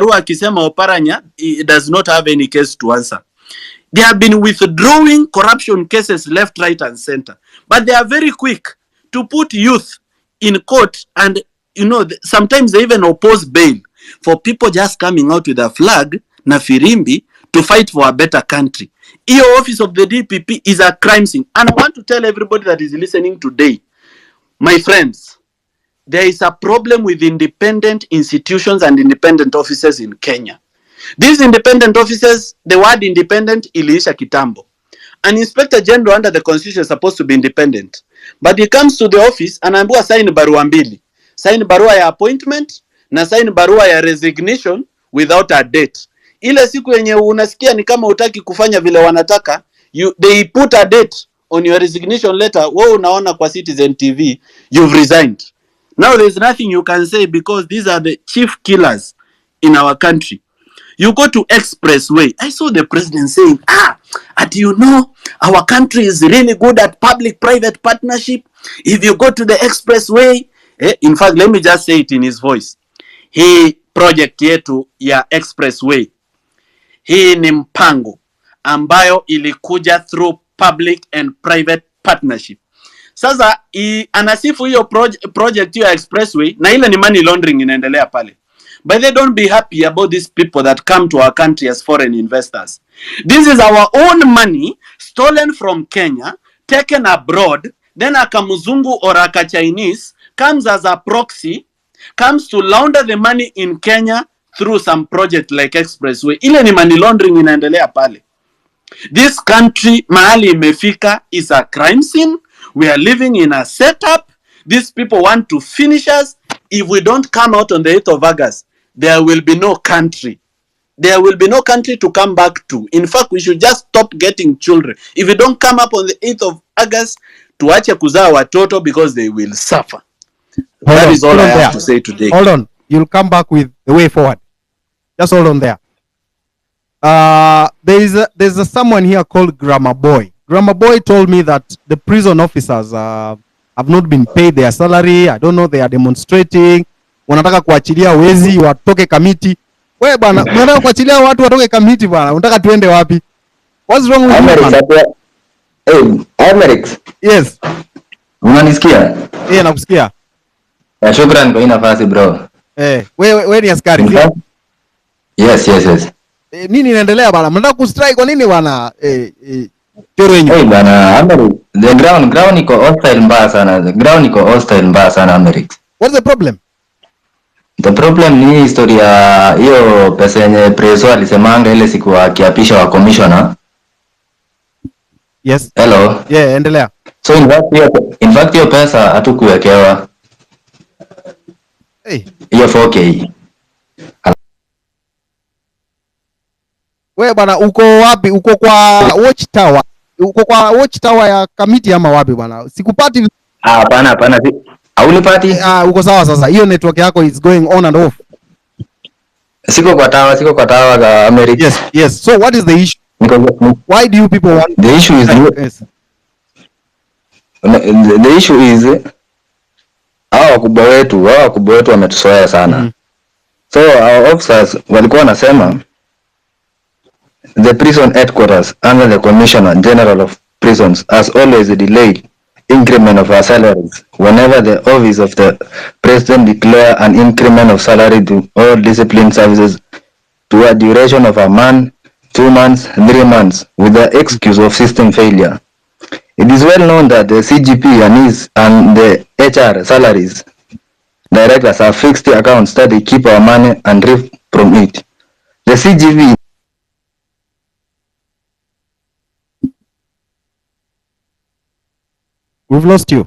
barua akisema Oparanya does not have any case to answer. They have been withdrawing corruption cases left, right, and center. But they are very quick to put youth in court, and sometimes they even oppose bail for people just coming out with a flag na firimbi to fight for a better country. Your office of the DPP is a crime scene. And I want to tell everybody that is listening today, my friends, there is a problem with independent institutions and independent offices in Kenya. These independent offices, the word independent iliisha kitambo. An inspector general under the constitution is supposed to be independent. But he comes to the office and anaambiwa sign barua mbili. Sign barua ya appointment na sign barua ya resignation without a date. Ile siku yenye unasikia ni kama utaki kufanya vile wanataka, they put a date on your resignation letter. Wewe unaona kwa Citizen TV, you've resigned. Now there's nothing you can say because these are the chief killers in our country. You go to Expressway. I saw the president saying, our country is really good at public-private partnership. If you go to the Expressway, in fact, let me just say it in his voice. Hii project yetu ya Expressway, hii ni mpango ambayo ilikuja through public and private partnership. Sasa anasifu hiyo project ya Expressway na ile ni money laundering inaendelea pale. But they don't be happy about these people that come to our country as foreign investors. This is our own money stolen from Kenya, taken abroad, then a Kamuzungu or a Chinese comes as a proxy, comes to launder the money in Kenya through some project like Expressway. Ile ni money laundering inaendelea pale. This country mahali imefika is a crime scene. We are living in a setup. These people want to finish us. If we don't come out on the 8th of August, there will be no country. There will be no country to come back to. In fact, we should just stop getting children. If we don't come up on the 8th of August, tuache kuzaa watoto because they will suffer. That is all I have to say today. Hold on. You'll come back with the way forward. Just hold on there. There's someone here called Grammar Boy. Grammar Boy told me that the prison officers have not been paid their salary. I don't know, they are demonstrating. Wanataka kuachilia wezi watoke kamiti. Wewe bana, unataka kuachilia watu watoke kamiti bana. Unataka tuende wapi? What's wrong with you? Hey, Amerix. Yes. Unanisikia? Nakusikia. Shukran kwa hii nafasi bro. Wewe ni askari. Yes. Nini inaendelea bana? Mnataka kustrike kwa nini bana? Bana, Amerix. The ground iko hostile mbaya sana. The ground iko hostile mbaya sana Amerix. What's the problem? The problem ni historia hiyo pesa yenye preso alisemanga ile siku akiapisha wa commissioner. Yes. Hello. Yeah, endelea. So in fact hiyo pesa hatukuwekewa. Hiyo 4K. Wewe bana uko wapi? Uko kwa Watchtower. Uko kwa Watchtower ya committee ama wapi bana? Sikupati. Hapana. Haulipati? Uko sawa sasa. Hiyo network yako is going on and off. Siko kwa tower ga America. Yes. So what is the issue? Why do you people want? The issue is the issue is hao wakubwa wetu wametusoea sana. So our officers walikuwa wanasema the prison headquarters under the Commissioner General of Prisons has always delayed increment of our salaries whenever the office of the president declare an increment of salary to all discipline services to a duration of a month, 2 months, 3 months with the excuse of system failure. It is well known that the CGP and the HR salaries directors have fixed accounts that they keep our money and drift from it. The CGP We've lost you.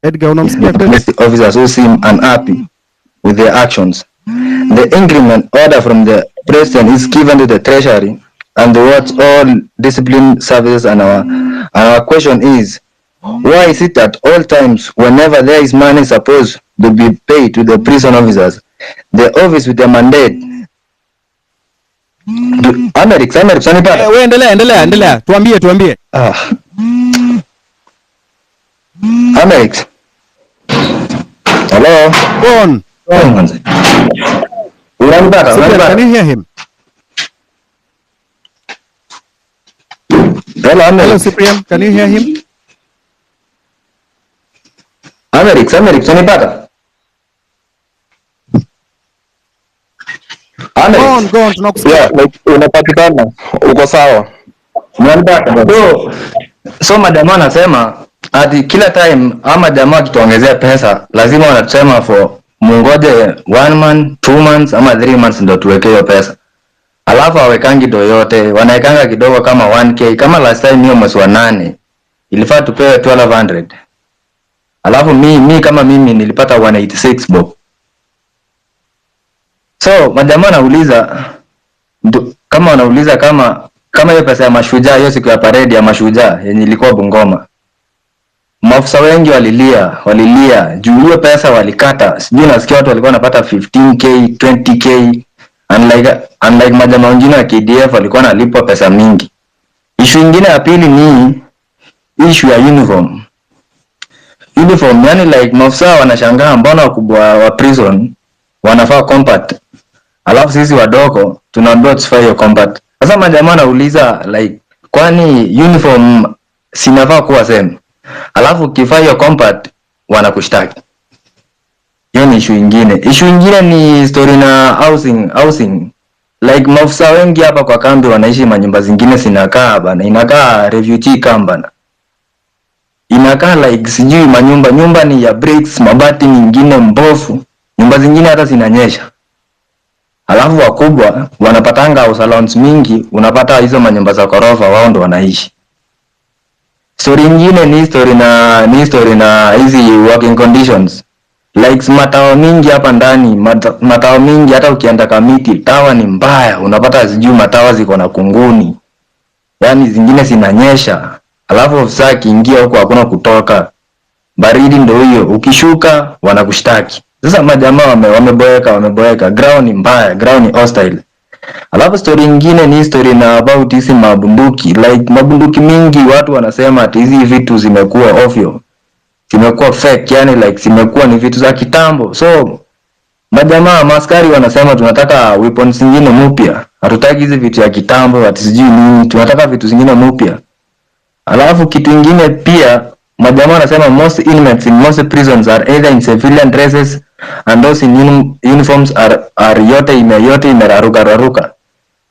Edgar, unamsikia officers who seem unhappy with their actions. The increment order from the president is given to the treasury and towards all discipline services, and our question is, why is it at all times whenever there is money supposed to be paid to the prison officers, the office with the mandate Amerix wewe endelea tuambie Alex. Hello. Go on. Unanipata? Cyprian, can you hear him? Hello, Alex. Hello, Cyprian, can you hear him? Alex, unanipata? Alex. Go on, tunakusikia. Yeah, like unapatikana, uko sawa. Unanipata? So majamaa anasema ati kila time ama jamaa akituongezea pesa lazima wanasema for mungoje 1 month, 2 months ama 3 months ndo tuweke hiyo pesa. Alafu hawekangi do yote, wanaekanga kidogo kama 1k. Kama last time hiyo mwezi wa 8 ilifaa tupewe 1200. Alafu mi kama mimi nilipata 186 bob. So majamaa anauliza kama wanauliza kama hiyo pesa ya mashujaa, hiyo siku ya parade ya mashujaa yenye ilikuwa Bungoma, maafisa wengi walilia juu hiyo pesa walikata. Sijui nasikia watu walikuwa wanapata 15k 20k, unlike majamaa wengine wa KDF walikuwa wanalipwa pesa mingi. Issue nyingine ya pili ni issue ya uniform, yani like maafisa wanashangaa mbona wakubwa wa prison wanafaa compact, alafu sisi wadogo tunaambiwa tusifanye hiyo compact. Sasa majamaa nauliza like kwani uniform sinafaa kuwa same, alafu ukifanya hiyo compact wanakushtaki. Hiyo ni issue nyingine. Issue nyingine ni story na housing. Like maafisa wengi hapa kwa kambi wanaishi manyumba zingine sinakaa bana, inakaa refugee camp bana. Inakaa like sijui nyumba ni ya bricks, mabati nyingine mbofu, nyumba zingine hata zinanyesha. Alafu wakubwa wanapatanga house allowance mingi, unapata hizo manyumba za korofa wao ndo wanaishi. Story nyingine ni story na hizi working conditions. Like matao mingi hapa ndani, matao mingi hata ukienda Kamiti, tawa ni mbaya, unapata sijui matawa ziko na kunguni. Yaani zingine zinanyesha. Alafu ofisa akiingia huko hakuna kutoka. Baridi ndo hiyo, ukishuka wanakushtaki. Sasa majamaa wameboeka, ground ni mbaya, ground ni hostile. Alafu story nyingine ni story na about hizi mabunduki. Like mabunduki mingi watu wanasema ati hizi vitu zimekuwa ovyo, zimekuwa fake, yani like zimekuwa ni vitu za kitambo. So majamaa maskari wanasema tunataka weapons zingine mpya, hatutaki hizi vitu ya kitambo ati sijui nini, tunataka vitu zingine mpya. Alafu kitu kingine pia majamaa wanasema most inmates in most prisons are either in civilian dresses and those in uniforms are yote imeraruka.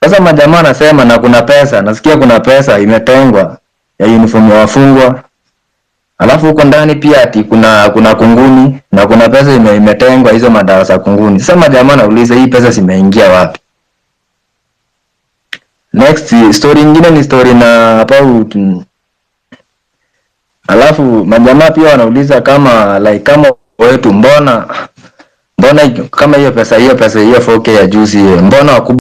Sasa majamaa wanasema na kuna pesa, nasikia kuna pesa imetengwa ya uniform ya wafungwa. Alafu huko ndani pia ati kuna kunguni na kuna pesa imetengwa hizo madawa za kunguni. Sasa majamaa wanauliza hii pesa zimeingia wapi? Next story nyingine ni story na about alafu majamaa pia wanauliza kama wetu mbona kama hiyo pesa hiyo 4K ya juzi mbona wakubwa.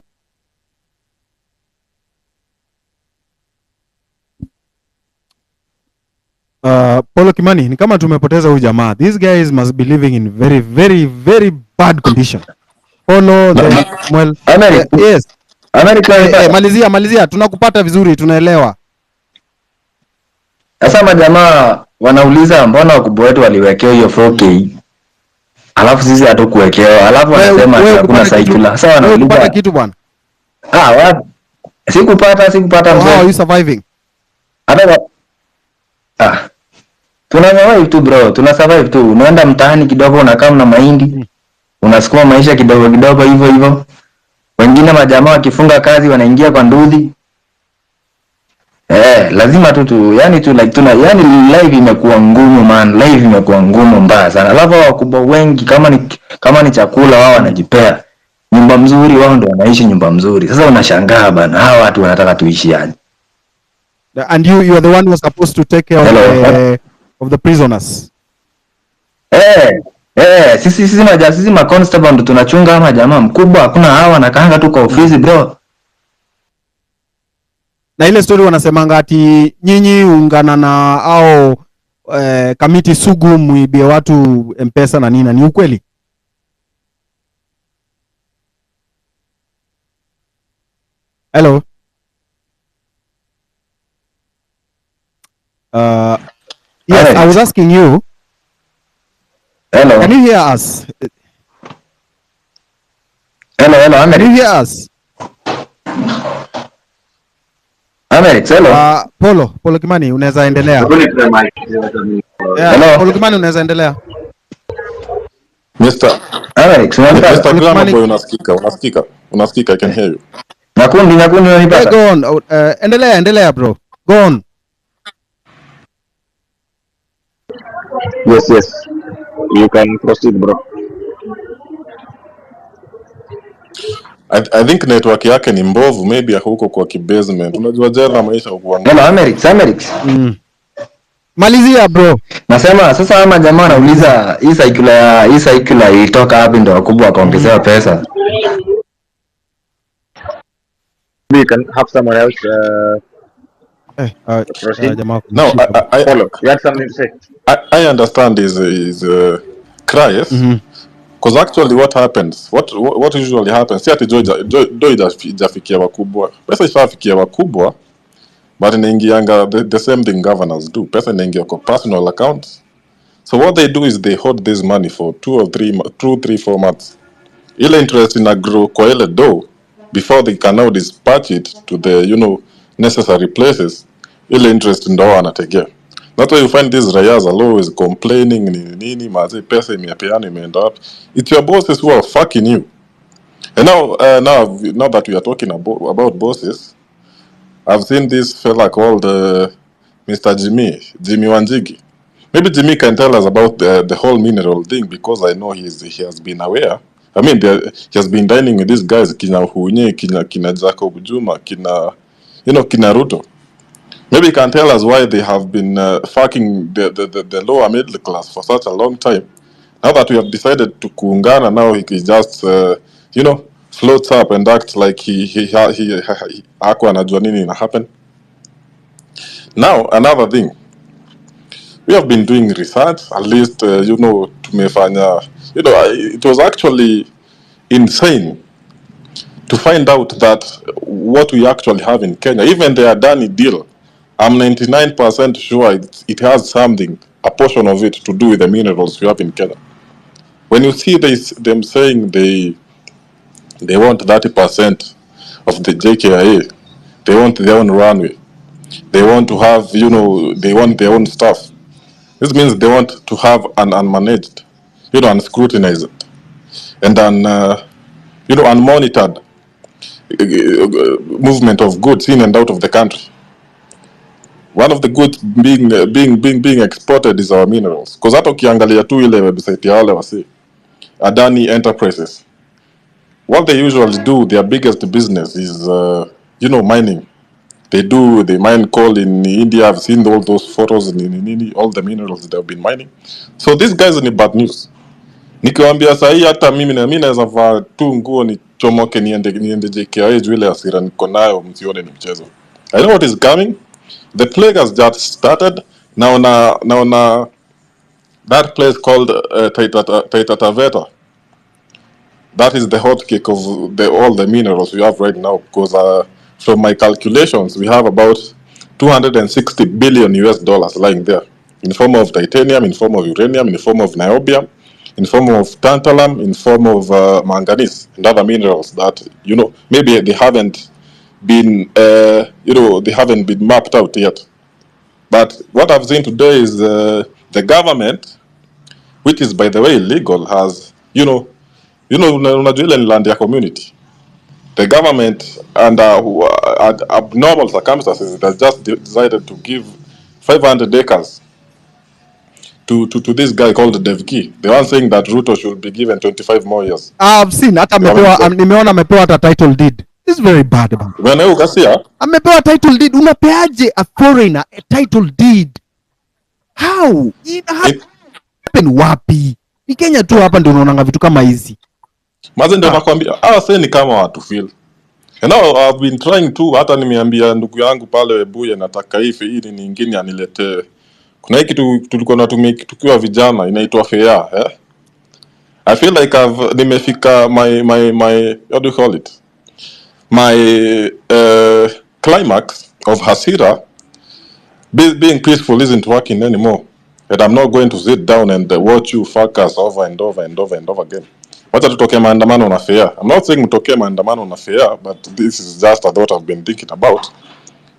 Paulo Kimani, ni kama tumepoteza huyu jamaa. These guys must be living in very very very bad condition. Paulo, well, yes. Malizia, tunakupata vizuri, tunaelewa. Sasa majamaa wanauliza mbona wakubwa wetu waliwekewa hiyo 4K alafu sisi hatukuwekewa, alafu wanasema hakuna cycle. Sasa wanauliza kitu bwana. Wapi? Sikupata mzee. How are you surviving? Tunasurvive tu bro, tunasurvive tu. Unaenda mtaani kidogo unakaa na mahindi, unasukuma maisha kidogo hivyo. Wengine majamaa wakifunga kazi wanaingia kwa ndudhi. Lazima tu yani yani live imekuwa ngumu man, live imekuwa ngumu mbaya sana. Alafu wakubwa wengi kama ni chakula wao wanajipea nyumba mzuri, wao ndio wanaishi nyumba mzuri. Sasa unashangaa bana, hawa watu wanataka tuishi aje? And you are the one who was supposed to take care of the prisoners. Sisi ma constable ndo tunachunga ama jamaa mkubwa, hakuna hawa nakaanga tu kwa ofisi bro. Na ile story wanasemanga ati nyinyi ungana na au kamiti sugu muibie watu M-Pesa na nini, ni ukweli? Hello. Yes, I was asking you. Hello. Can you hear us? Hello, Can Amerix. you hear us? Amerix, hello. Polo Kimani, unaweza endelea. Yeah, Hello. Polo Kimani, unaweza endelea. Amerix, unanipata? Mr. Grammar Kimani- Boy, unasikika, I can hear you. Nakundi Yeah, unanipata? go on. Endelea bro. Go on. Yes. You can proceed, bro. I think network yake ni mbovu, maybe ako huko kwa kibasement. Unajua jela maisha hukuwa ngumu. Hello, Amerix. Malizia bro. Nasema sasa ama jamaa anauliza hii circular ilitoka wapi ndio wakubwa wakaongezewa pesa. You can have someone else proceed. Jamaa No, Follow. You had something to say? I understand his cries. Because actually what happens, what usually happens, si ati do ijafikia wakubwa. Pesa ishafikia wakubwa, but inaingianga the same thing governors do. Pesa inaingia kwa personal accounts. So what they do is they hold this money for 4 months. Ile interest ina grow kwa ile dough before they can now dispatch it to the necessary places. Ile interest ndo wanategea. That's why you find these rayas are always complaining nini mazi pesa imepeana imeenda wapi. It's your bosses who are fucking you. And now that we are talking about bosses, I've seen this fella called Mr. Jimmy Wanjigi. Maybe Jimmy can tell us about the whole mineral thing, because I know he has been aware. I mean, he has been dining with these guys, kina Uhunye, kina Jacob Juma, kina Ruto. Maybe he can tell us why they have been fucking the lower middle class for such a long time. Now that we have decided to kuungana, now he just floats up and acts like he hakuwa anajua nini ina happen. Now another thing, we have been doing research, at least tumefanya, it was actually insane to find out that what we actually have in Kenya, even the Adani deal, I'm 99% sure it has something, a portion of it, to do with the minerals we have in Kenya. When you see them saying they want 30% of the JKIA, they want their own runway, they want to have, they want their own stuff. This means they want to have an unmanaged, unscrutinized, and unmonitored movement of goods in and out of the country. One of the goods being exported is our minerals. Because hata ukiangalia tu ile website ya wale wasi Adani Enterprises, what they usually do, their biggest business is mining. They mine coal in India. I've seen all those photos in all the minerals they've been mining. So these guys are bad news. Nikiwaambia sahi hata mimi naweza vaa tu nguo nichomoke niende JKIA juu ile hasira niko nayo, msione ni mchezo. I know what is coming. The plague has just started. Now that place called Taita Taveta. That is the hot cake of all the minerals we have right now, because from my calculations, we have about 260 billion US dollars lying there, in form of titanium, in form of uranium, in form of niobium, in form of tantalum, in form of manganese and other minerals that maybe they haven't been they haven't been mapped out yet. But what I've seen today is the government, which is by the way illegal, has unajua ile ni land ya community. The government, under abnormal circumstances, it has just decided to give 500 acres to this guy called Devki. The one saying that Ruto should be given 25 more years. I've seen hata nimeona amepewa hata title deed. This is very bad man. When you kasia Amepewa title deed. Unapeaje a foreigner a title deed? How? It happen wapi? Ni Kenya tu hapa ndio unaona vitu kama hizi. Maze ndio nakwambia, sasa ni kama watu feel. And now I've been trying to, hata nimeambia ndugu yangu pale Webuye nataka hii nyingine aniletee. Kuna hiki tulikuwa natumia tukiwa vijana inaitwa fair, I feel like nimefika my what do you call it? My climax of hasira. Being peaceful isn't working anymore. And I'm not going to sit down and watch you fuckers over and over and over and over again. Wacha tutokee maandamano na fair. I'm not saying mtokee maandamano na fair, but this is just a thought I've been thinking about.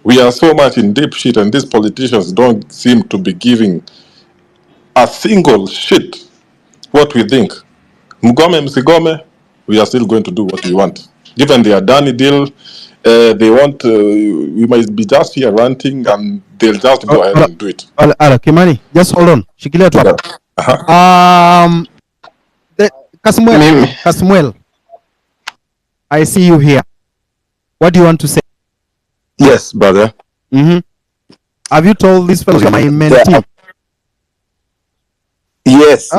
We are so much in deep shit, and these politicians don't seem to be giving a single shit what we think. Mgome msigome, we are still going to do what we want. Given the Adani deal, they want, we might be just here ranting, and they'll just go ahead and do it. Kimani, just hold on. Shikilia tu hapo. Kasmuel, I see you here. What do you want to say? Yes, brother. Have you told this fellow my mentee? Yes,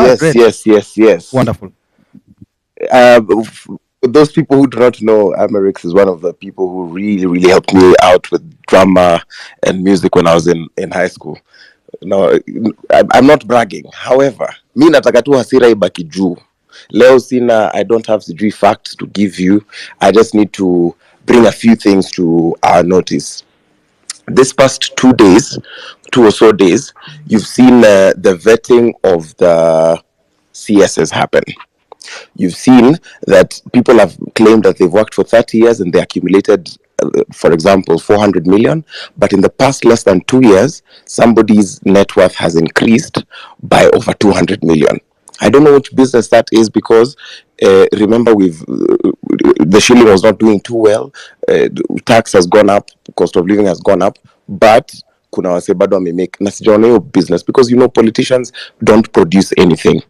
yes. Wonderful. Those people who do not know, Amerix is one of the people who really helped me out with drama and music when I was in high school. No, I'm not bragging. However, mi nataka tu hasira ibaki juu. Leo sina, I don't have the facts to give you. I just need to bring a few things to our notice. This past 2 or so days, you've seen the vetting of the CSs happen. You've seen that people have claimed that they've worked for 30 years and they accumulated, for example, 400 million. But in the past less than 2 years, somebody's net worth has increased by over 200 million. I don't know which business that is because remember the shilling was not doing too well. Tax has gone up, cost of living has gone up, but kuna wase bado wamemake na sijaona hiyo business because politicians don't produce anything.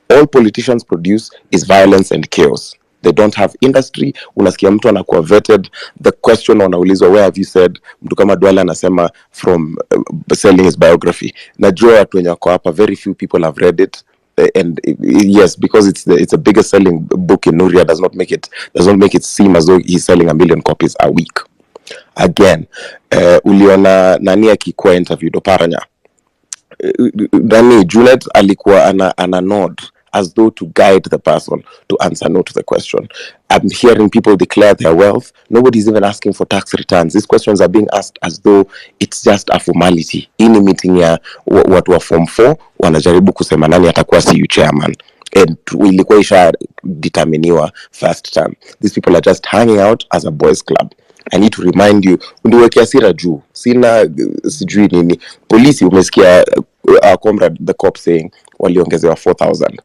All politicians produce is violence and chaos. They don't have industry. Unasikia mtu anakuwa vetted. The question wanaulizwa, where have you said? Mtu kama Duale anasema from selling his biography. Najua watu wenye wako hapa, very few people have read it. And yes, because it's the biggest selling book in Nuria does not make it seem as though he's selling 1 million copies a week. Again, uliona nani akikuwa interviewed Oparanya. Nani Juliet alikuwa ana nod as though to guide the person to answer no to the question. I'm hearing people declare their wealth. Nobody's even asking for tax returns. These questions are being asked as though it's just a formality. In meeting ya watu wa form 4 wanajaribu kusema nani atakuwa CU chairman. And ilikuwa isha determiniwa first term. These people are just hanging out as a boys club. I need to remind you, undiweke hasira juu. Sina sijui nini. Polisi umesikia our comrade the cop saying waliongezewa 4,000.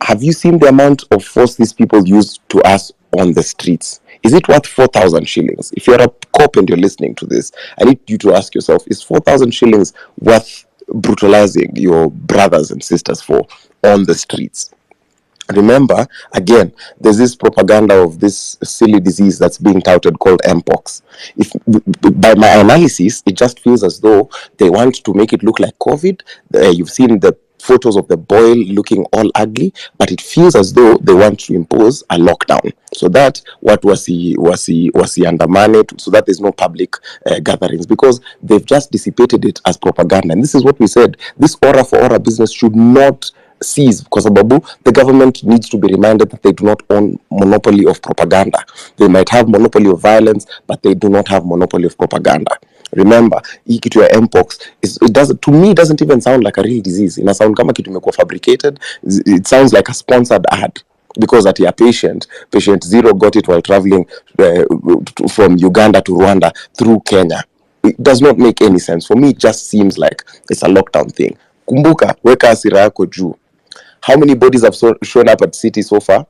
Have you seen the amount of force these people use to us on the streets? Is it worth 4,000 shillings? If you're a cop and you're listening to this, I need you to ask yourself, is 4,000 shillings worth brutalizing your brothers and sisters for on the streets? Remember, again, there's this propaganda of this silly disease that's being touted called mpox. If by my analysis, it just feels as though they want to make it look like COVID. You've seen the photos of the boil looking all ugly, but it feels as though they want to impose a lockdown so that what was he andamane, so that there's no public gatherings, because they've just dissipated it as propaganda. And this is what we said: this aura for aura business should not cease, because the government needs to be reminded that they do not own monopoly of propaganda. They might have monopoly of violence, but they do not have monopoly of propaganda. Remember, hii kitu ya mpox to me doesn't even sound like a real disease. Ina sound kama kitu imekuwa fabricated. It sounds like a sponsored ad, because at your patient zero got it while traveling from Uganda to Rwanda through Kenya. It does not make any sense. For me, it just seems like it's a lockdown thing. Kumbuka, weka hasira yako juu. How many bodies have shown up at city so far?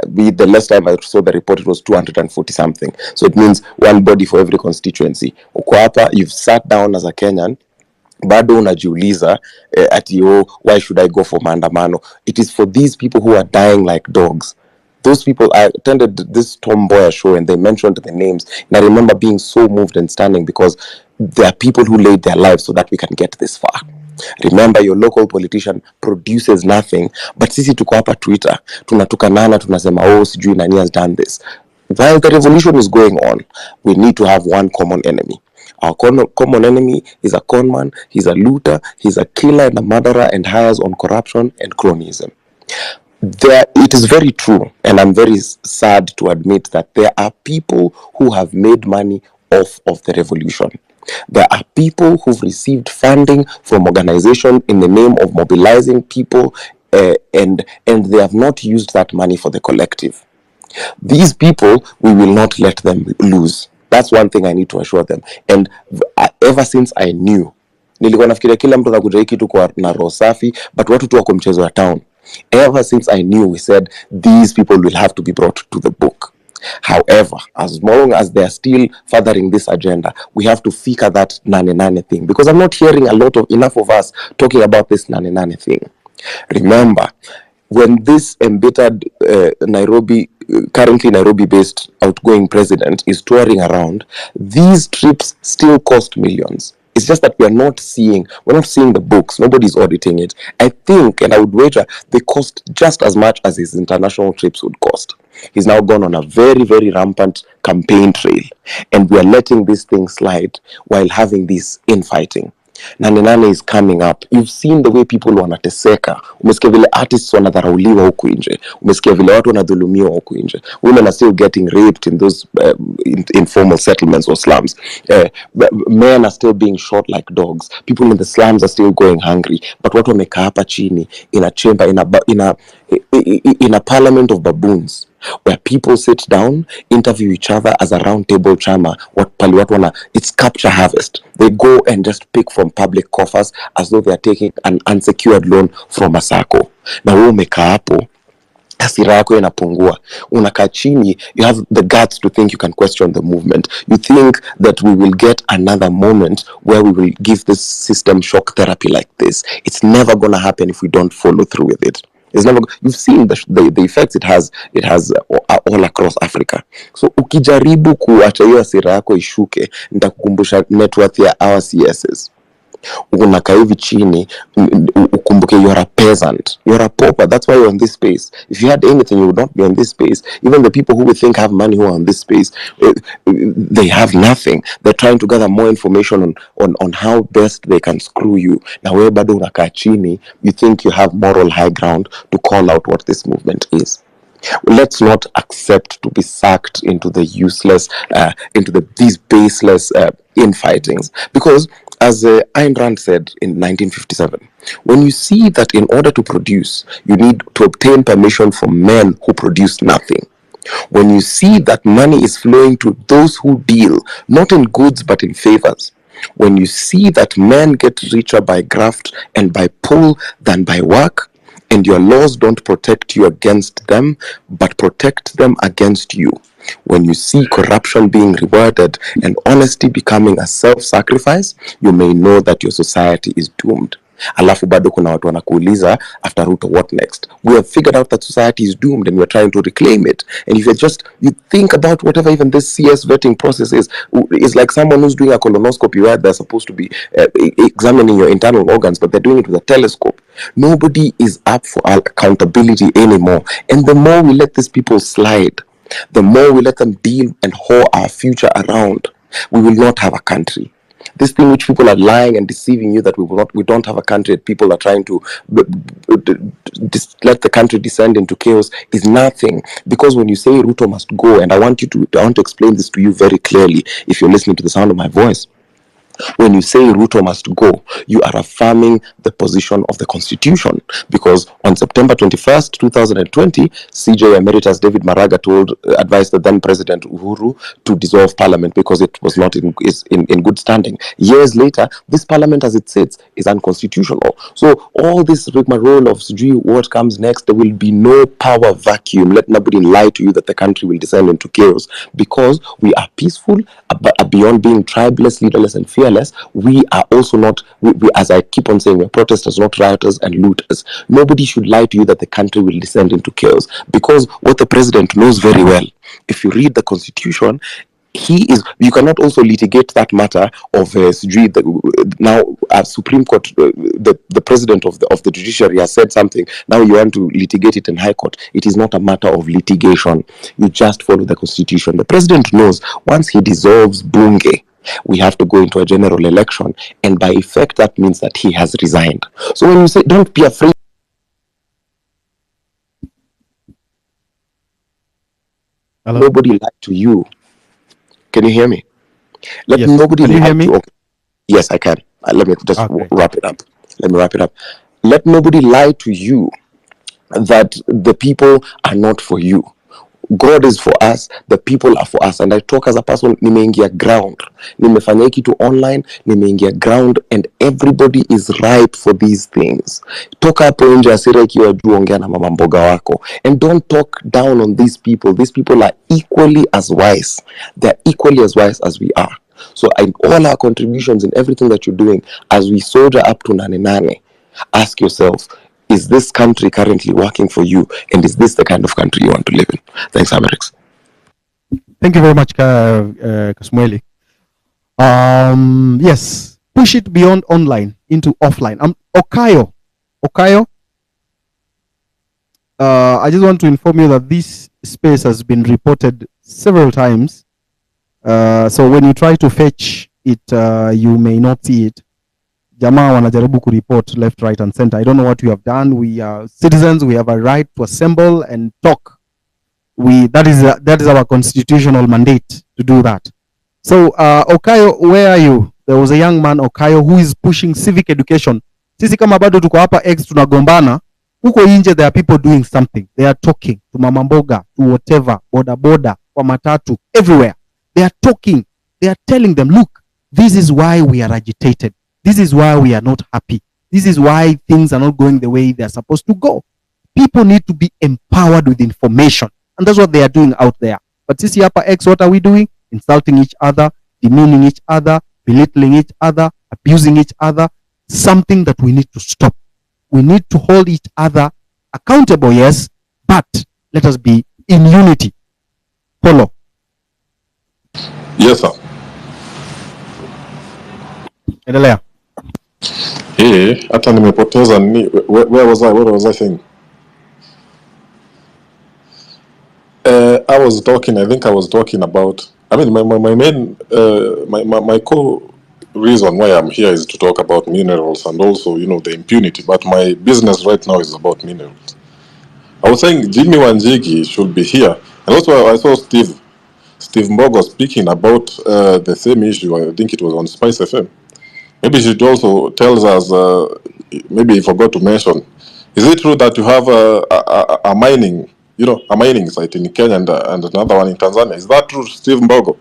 The last time I saw the report, it was 240 something. So it means one body for every constituency. Uko hapa, you've sat down as a Kenyan, bado unajiuliza why should I go for maandamano? It is for these people who are dying like dogs. Those people, I attended this Tomboya show and they mentioned the names, and I remember being so moved and standing, because there are people who laid their lives so that we can get this far. Remember, your local politician produces nothing, but sisi tuko hapa Twitter tunatukanana, tunasema sijui nani has done this. While the revolution is going on, we need to have one common enemy. Our common enemy is a conman, he's a looter, he's a killer and a murderer, and hires on corruption and cronyism. It is very true, and I'm very sad to admit that there are people who have made money off of the revolution. There are people who've received funding from organization in the name of mobilizing people, and they have not used that money for the collective. These people, we will not let them lose. That's one thing I need to assure them. And ever since I knew, nilikuwa nafikiria kila mtu anakuja hii kitu kwa na roho safi, but watu tu wako mchezo wa town. Ever since I knew, we said these people will have to be brought to the book. However, as long as they are still furthering this agenda, we have to figure that Nane thing, because I'm not hearing enough of us talking about this Nane thing. Remember, when this embittered currently Nairobi-based outgoing president is touring around, these trips still cost millions. It's just that we're not seeing the books. Nobody's auditing it. I think, and I would wager, they cost just as much as his international trips would cost. He's now gone on a very, very rampant campaign trail, and we are letting this thing slide while having this infighting. Nane is coming up. You've seen the way people wanateseka. Umesikia vile artists wanadharauliwa huku nje. Umesikia vile watu wanadhulumiwa huku nje. Women are still getting raped in those informal settlements or slums. Men are still being shot like dogs. People in the slums are still going hungry. But watu wamekaa hapa chini in a chamber, in a parliament of baboons, where people sit down, interview each other as a round table chama. It's capture harvest. They go and just pick from public coffers as though they are taking an unsecured loan from a sacco. Na wewe umekaa hapo, hasira yako inapungua, unakaa chini, you have the guts to think you can question the movement. You think that we will get another moment where we will give this system shock therapy like this. It's never going to happen if we don't follow through with it. It's never. You've seen the effects it has all across Africa. So ukijaribu kuacha hiyo hasira yako ishuke, nitakukumbusha net worth ya our CSs. Unakaa hivi chini, ukumbuke you're a peasant, you're a pauper. That's why you're in this space. If you had anything, you would not be in this space. Even the people who we think have money who are in this space, they have nothing. They're trying to gather more information on how best they can screw you. Now wewe bado unakaa chini, you think you have moral high ground to call out what this movement is. Let's not accept to be sucked into the useless, these baseless infightings. Because as Ayn Rand said in 1957, when you see that in order to produce, you need to obtain permission from men who produce nothing. When you see that money is flowing to those who deal, not in goods but in favors. When you see that men get richer by graft and by pull than by work, and your laws don't protect you against them, but protect them against you. When you see corruption being rewarded and honesty becoming a self-sacrifice, you may know that your society is doomed. Alafu bado kuna watu wanakuuliza after Ruto, what next? We have figured out that society is doomed and we are trying to reclaim it. And if you think about whatever even this CS vetting process is like someone who's doing a colonoscopy where they're supposed to be examining your internal organs, but they're doing it with a telescope. Nobody is up for accountability anymore. And the more we let these people slide, the more we let them deal and whore our future around, we will not have a country. This thing which people are lying and deceiving you that we don't have a country, that people are trying to let the country descend into chaos is nothing. Because when you say Ruto must go, and I want to explain this to you very clearly if you're listening to the sound of my voice. When you say Ruto must go, you are affirming the position of the Constitution. Because on September 21st, 2020, CJ Emeritus David Maraga advised the then President Uhuru to dissolve Parliament because it was not in good standing. Years later, this Parliament as it sits is unconstitutional. So all this rigmarole of what comes next, there will be no power vacuum. Let nobody lie to you that the country will descend into chaos. Because we are peaceful, beyond being tribeless, leaderless, and fearless. We are also not, as I keep on saying, we're protesters, not rioters and looters. Nobody should lie to you that the country will descend into chaos, because what the president knows very well, if you read the Constitution, you cannot also litigate that matter of now Supreme Court, the president of the judiciary has said something, now you want to litigate it in High Court. It is not a matter of litigation. You just follow the Constitution. The president knows once he dissolves Bunge, we have to go into a general election, and by effect that means that he has resigned. So when you say don't be afraid, Hello? nobody lied to you. Can you hear me? Let Yes. nobody Can you lie hear me? to. Yes, I can. Let me just Okay. wrap it up. Let me wrap it up. Let nobody lie to you that the people are not for you. God is for us, the people are for us. And I talk as a person, nimeingia ground. Nimefanya hiki kitu online, nimeingia ground, and everybody is ripe for these things. Toka hapo nje asira ikiwa juu, ongea na mama mboga wako. And don't talk down on these people. These people are equally as wise. They're equally as wise as we are. So in all our contributions in everything that you're doing, as we soldier up to Nane, ask yourself, is this country currently working for you? And is this the kind of country you want to live in? Thanks, Amerix. Thank you very much, Kasmueli. Yes, push it beyond online into offline. Okayo, I just want to inform you that this space has been reported several times. So when you try to fetch it, you may not see it. Jamaa wanajaribu kureport left, right, and center. I don't know what you have done. We are citizens. We have a right to assemble and talk. That is our constitutional mandate to do that. So Okayo, where are you? There was a young man Okayo who is pushing civic education. Sisi kama bado tuko hapa X tunagombana, huko nje there are people doing something. They are talking to mama mboga, to whatever, boda boda, kwa matatu, everywhere. They are talking. They are telling them, look, this is why we are agitated. This is why we are not happy. This is why things are not going the way they are supposed to go. People need to be empowered with information. And that's what they are doing out there. But sisi hapa X, what are we doing? Insulting each other, demeaning each other, belittling each other, abusing each other. Something that we need to stop. We need to hold each other accountable, yes, but let us be in unity. Polo. Yes, sir. Endelea. Hata nimepoteza nini. Where was I? What was I saying? I was talking about, I mean, my main, my core reason why I'm here is to talk about minerals and also, the impunity. But my business right now is about minerals. I was saying Jimmy Wanjigi should be here. And also I saw Steve Mbogo speaking about the same issue. I think it was on Spice FM. Maybe he should also tell us, maybe he forgot to mention, is it true that you have a mining, a mining site in Kenya and another one in Tanzania? Is that true, Steve Mbogo?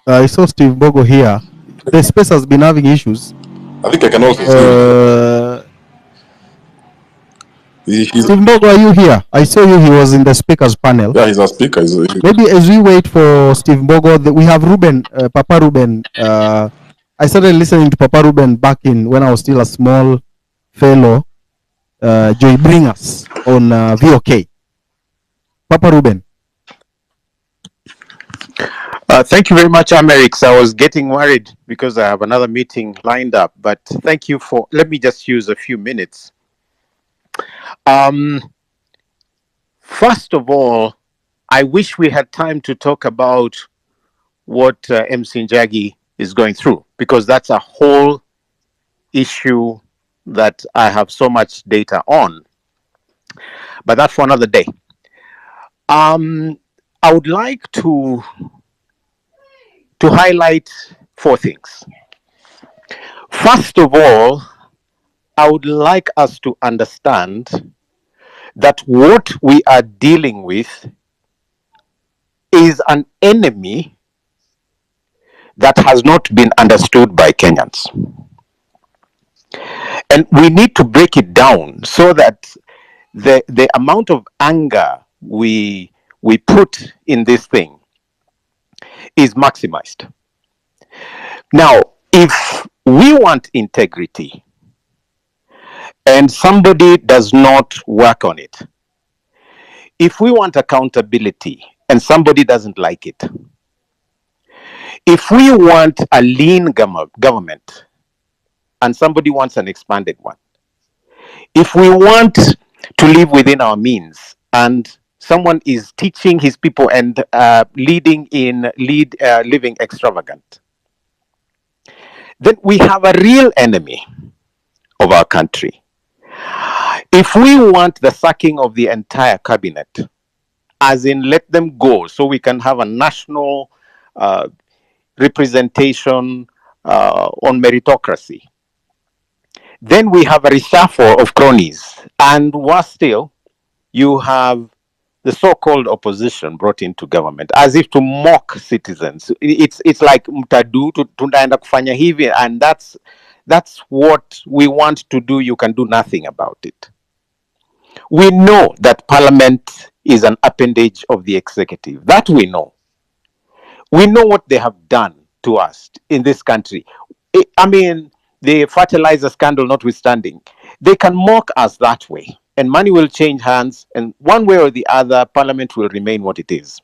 I saw Steve Bogo here. The space has been having issues. I think I can also see. Steve Bogo, are you here? I saw you. He was in the speakers panel. Yeah, he's a speaker. Maybe as we wait for Steve Bogo, we have Ruben, Papa Ruben. I started listening to Papa Ruben back in when I was still a small fellow. Joy Bringers on VOK. Papa Ruben. Thank you very much, Amerix. I was getting worried because I have another meeting lined up, but thank you for, let me just use a few minutes. First of all, I wish we had time to talk about what MC Njagi is going through, because that's a whole issue that I have so much data on. But that's for another day. I would like to highlight four things. First of all, I would like us to understand that what we are dealing with is an enemy that has not been understood by Kenyans. And we need to break it down so that the amount of anger we put in this thing is maximized. Now, if we want integrity and somebody does not work on it, if we want accountability and somebody doesn't like it, if we want a lean government and somebody wants an expanded one, if we want to live within our means and someone is teaching his people and living extravagant, then we have a real enemy of our country. If we want the sacking of the entire cabinet, as in let them go so we can have a national representation on meritocracy. Then we have a reshuffle of cronies, and worse still, you have the so-called opposition brought into government as if to mock citizens. It's like mtadu tunaenda kufanya hivi, and that's what we want to do. You can do nothing about it. We know that parliament is an appendage of the executive. That we know. We know what they have done to us in this country. I mean, the fertilizer scandal notwithstanding, they can mock us that way, and money will change hands, and one way or the other, parliament will remain what it is.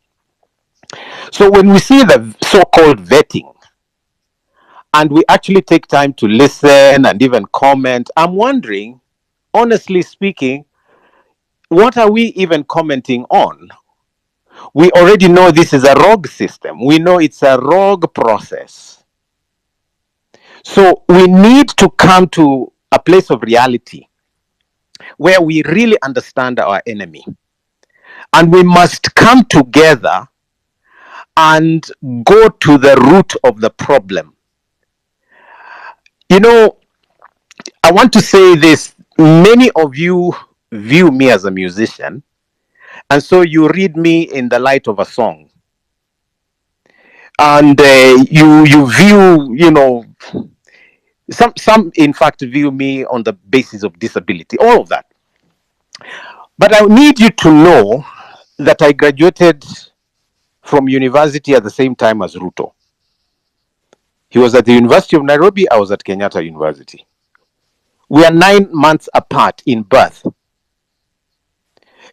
So when we see the so-called vetting, and we actually take time to listen and even comment, I'm wondering, honestly speaking, what are we even commenting on? We already know this is a rogue system. We know it's a rogue process. So we need to come to a place of reality where we really understand our enemy. And we must come together and go to the root of the problem. You know, I want to say this. Many of you view me as a musician, and so you read me in the light of a song. And you view, you know, some in fact view me on the basis of disability, all of that. But I need you to know that I graduated from university at the same time as Ruto. He was at the University of Nairobi, I was at Kenyatta University. We are 9 months apart in birth.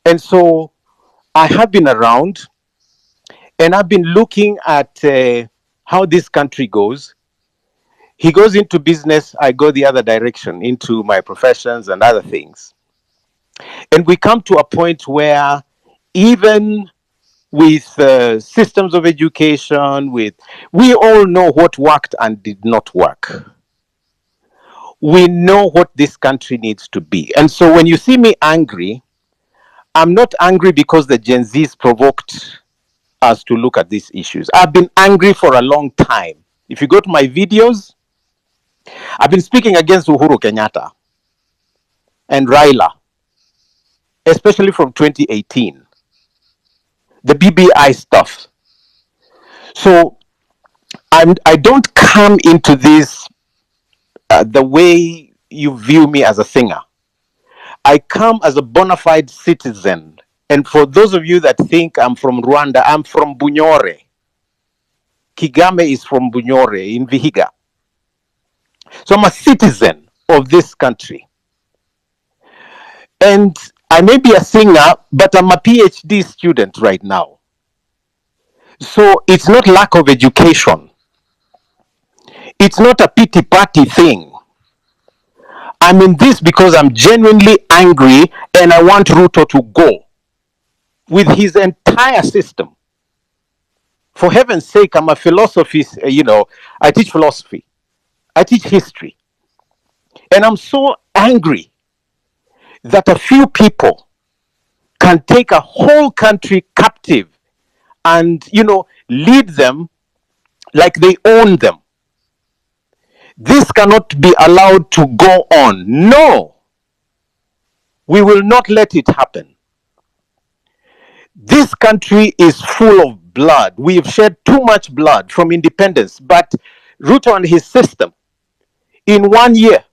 And so I have been around, and I've been looking at how this country goes. He goes into business, I go the other direction, into my professions and other things. And we come to a point where even with systems of education, we all know what worked and did not work. We know what this country needs to be. And so when you see me angry, I'm not angry because the GENZS provoked us to look at these issues. I've been angry for a long time. If you go to my videos, I've been speaking against Uhuru Kenyatta and Raila, especially from 2018. The BBI stuff. So I don't come into this the way you view me as a singer. I come as a bona fide citizen. And for those of you that think I'm from Rwanda, I'm from Bunyore. Kigame is from Bunyore in Vihiga. So I'm a citizen of this country. And I may be a singer, but I'm a PhD student right now. So it's not lack of education. It's not a pity party thing. I'm in this because I'm genuinely angry and I want Ruto to go with his entire system. For heaven's sake, I'm a philosophist, I teach philosophy. I teach history. And I'm so angry that a few people can take a whole country captive and, lead them like they own them. This cannot be allowed to go on. No, we will not let it happen. This country is full of blood. We've shed too much blood from independence, but Ruto and his system, in 1 year,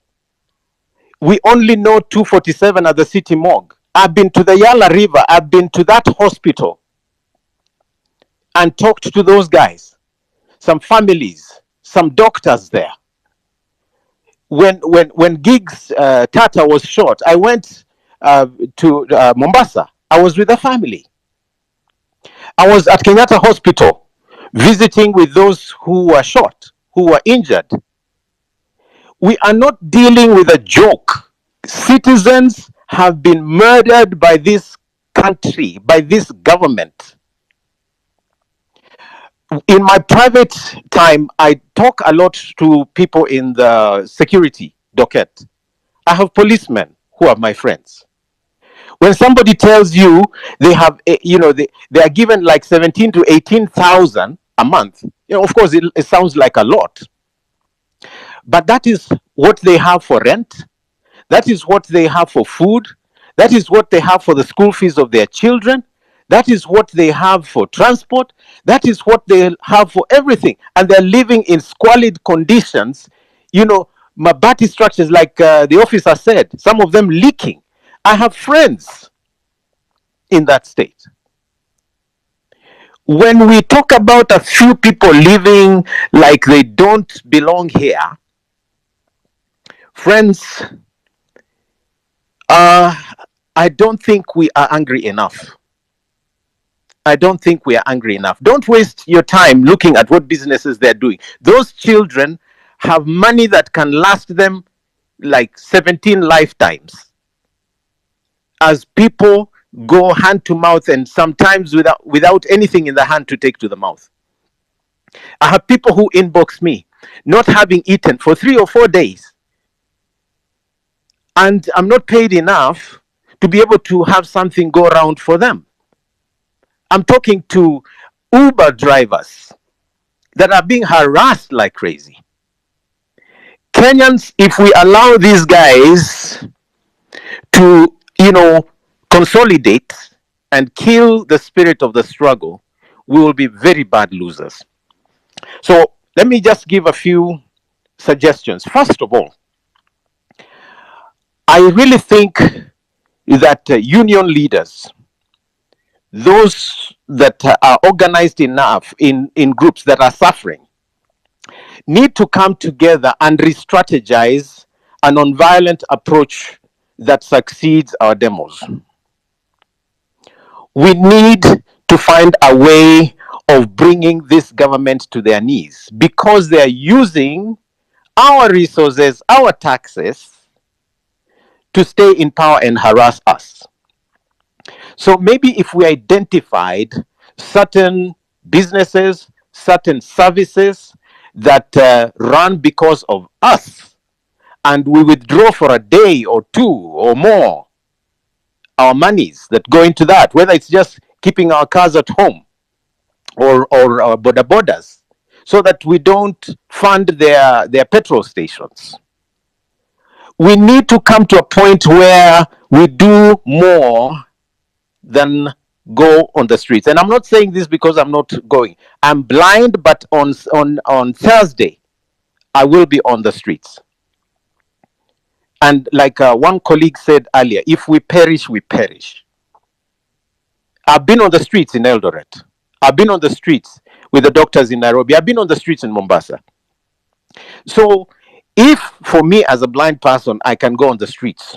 we only know 247 at the city morgue. I've been to the Yala River. I've been to that hospital and talked to those guys, some families, some doctors there. When Giggs Tata was shot, I went to Mombasa. I was with the family. I was at Kenyatta Hospital visiting with those who were shot, who were injured. We are not dealing with a joke. Citizens have been murdered by this country, by this government. In my private time, I talk a lot to people in the security docket. I have policemen who are my friends. When somebody tells you they have, they are given like 17 to 18,000 a month Of course, it sounds like a lot, but that is what they have for rent. That is what they have for food. That is what they have for the school fees of their children. That is what they have for transport. That is what they have for everything. And they're living in squalid conditions, mabati structures, like the officer said, some of them leaking. I have friends in that state. When we talk about a few people living like they don't belong here, friends, I don't think we are angry enough. I don't think we are angry enough. Don't waste your time looking at what businesses they're doing. Those children have money that can last them like 17 lifetimes. As people go hand to mouth, and sometimes without anything in the hand to take to the mouth. I have people who inbox me, not having eaten for 3 or 4 days. And I'm not paid enough to be able to have something go around for them. I'm talking to Uber drivers that are being harassed like crazy. Kenyans, if we allow these guys to, consolidate and kill the spirit of the struggle, we will be very bad losers. So let me just give a few suggestions. First of all, I really think that union leaders, those that are organized enough in groups that are suffering, need to come together and re-strategize a non-violent approach that succeeds our demos. We need to find a way of bringing this government to their knees, because they are using our resources, our taxes, to stay in power and harass us. So maybe if we identified certain businesses, certain services that run because of us, and we withdraw for a day or 2 or more our monies that go into that, whether it's just keeping our cars at home or our border borders, so that we don't fund their petrol stations. We need to come to a point where we do more than go on the streets. And I'm not saying this because I'm not going. I'm blind, but on Thursday, I will be on the streets. And like one colleague said earlier, if we perish, we perish. I've been on the streets in Eldoret. I've been on the streets with the doctors in Nairobi. I've been on the streets in Mombasa. So if for me as a blind person, I can go on the streets,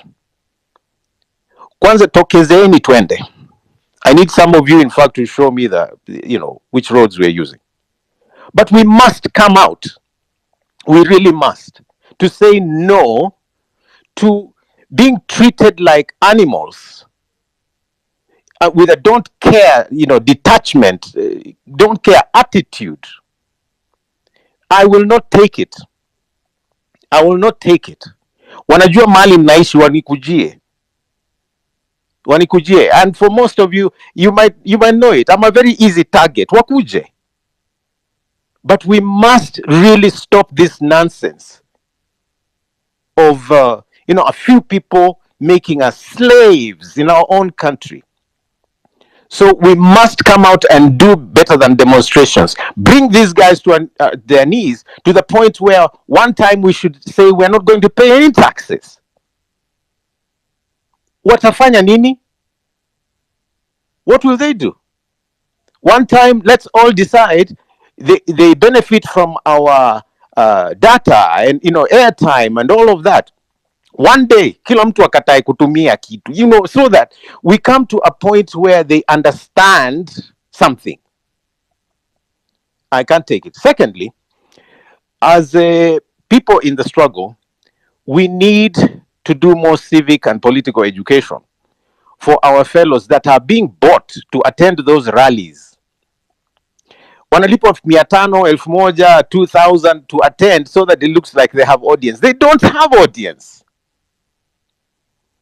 kwanza tokezeeni twende. I need some of you, in fact, to show me which roads we're using. But we must come out. We really must. To say no to being treated like animals with a don't care, detachment, don't care attitude. I will not take it. I will not take it. Wanajua mali mnaishi, wanikujie. And for most of you, you might know it. I'm a very easy target. Wakuje. But we must really stop this nonsense of a few people making us slaves in our own country. So we must come out and do better than demonstrations. Bring these guys to their knees, to the point where one time we should say we're not going to pay any taxes. Watafanya nini? What will they do? One time, let's all decide they benefit from our data and airtime and all of that. One day, kila mtu akatae kutumia kitu, so that we come to a point where they understand something. I can't take it. Secondly, as people in the struggle, we need to do more civic and political education for our fellows that are being bought to attend those rallies. Wanalipo 500, 1000, 2000 to attend so that it looks like they have audience. They don't have audience.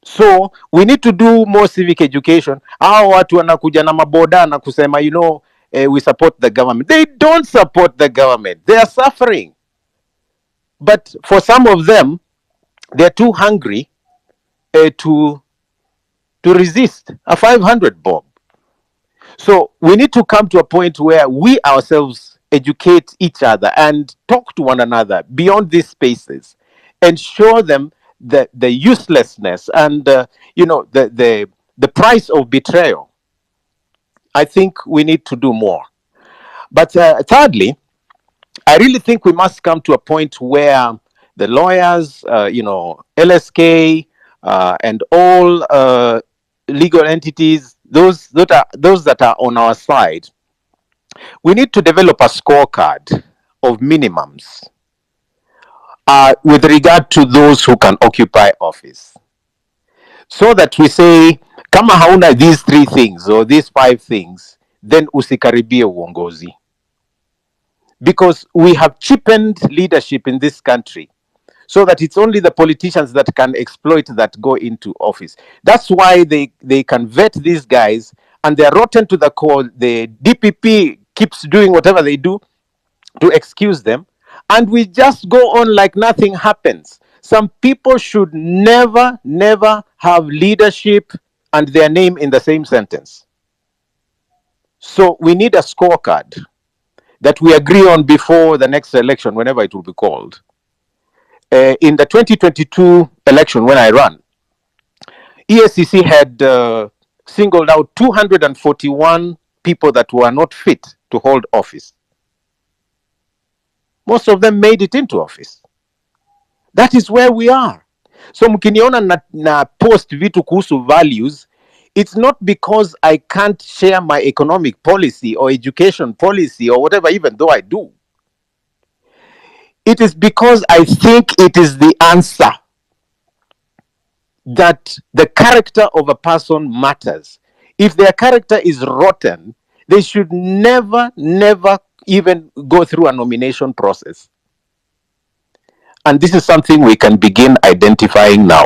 So we need to do more civic education. Hao watu wanakuja na maboda na kusema we support the government. They don't support the government. They are suffering. But for some of them, they're too hungry to resist a 500 bob. So we need to come to a point where we ourselves educate each other and talk to one another beyond these spaces and show them the uselessness and the price of betrayal. I think we need to do more. But thirdly, I really think we must come to a point where the lawyers, LSK, and all legal entities, those that are on our side, we need to develop a scorecard of minimums with regard to those who can occupy office, so that we say kama hauna these 3 things or these 5 things, then usikaribie uongozi. Because we have cheapened leadership in this country so that it's only the politicians that can exploit that go into office. That's why they can vet these guys and they're rotten to the core. The DPP keeps doing whatever they do to excuse them, and we just go on like nothing happens. Some people should never have leadership and their name in the same sentence. So we need a scorecard that we agree on before the next election, whenever it will be called. In the 2022 election, when I ran, EACC had singled out 241 people that were not fit to hold office. Most of them made it into office. That is where we are. So mkiniona na post vitu kuhusu values, it's not because I can't share my economic policy or education policy or whatever, even though I do. It is because I think it is the answer, that the character of a person matters. If their character is rotten, they should never even go through a nomination process. And this is something we can begin identifying now.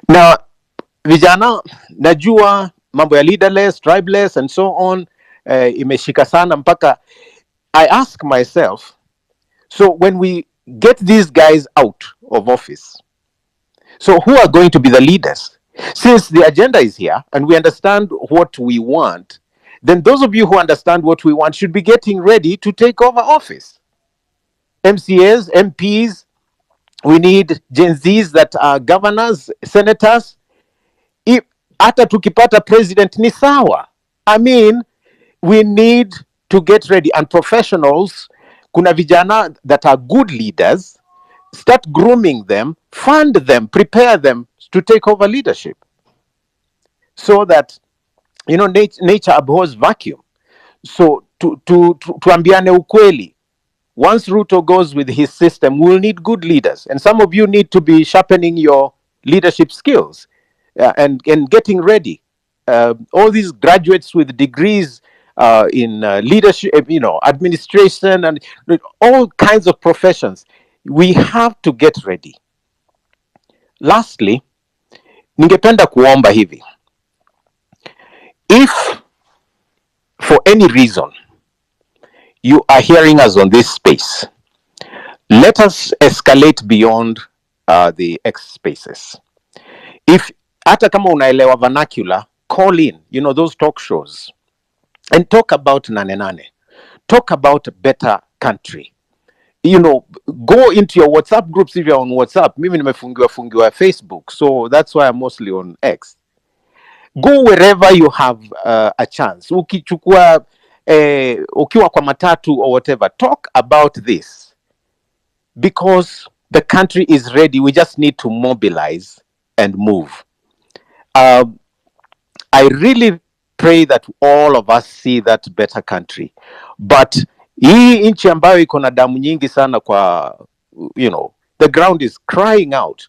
Now, vijana, najua mambo ya leaderless, tribeless, and so on, imeshika sana mpaka I ask myself, so when we get these guys out of office, so who are going to be the leaders? Since the agenda is here and we understand what we want, then those of you who understand what we want should be getting ready to take over office. MCAs, MPs, we need GENZS that are governors, senators. If hata tukipata president ni sawa. I mean, we need to get ready, and professionals, kuna vijana that are good leaders, start grooming them, fund them, prepare them to take over leadership. So that, nature abhors vacuum. So tuambiane ukweli, once Ruto goes with his system, we'll need good leaders. And some of you need to be sharpening your leadership skills and getting ready. All these graduates with degrees in leadership, administration, and all kinds of professions, we have to get ready. Lastly, ningependa kuomba hivi. If for any reason you are hearing us on this space, let us escalate beyond the X spaces. If hata kama unaelewa vernacular, call in, those talk shows, and talk about Nane. Talk about a better country. Go into your WhatsApp groups if you're on WhatsApp. Mimi nimefungiwa Facebook, so that's why I'm mostly on X. Go wherever you have a chance. Ukiwa kwa matatu or whatever, talk about this, because the country is ready. We just need to mobilize and move. I really pray that all of us see that better country. But hii nchi ambayo iko na damu nyingi sana kwa, the ground is crying out.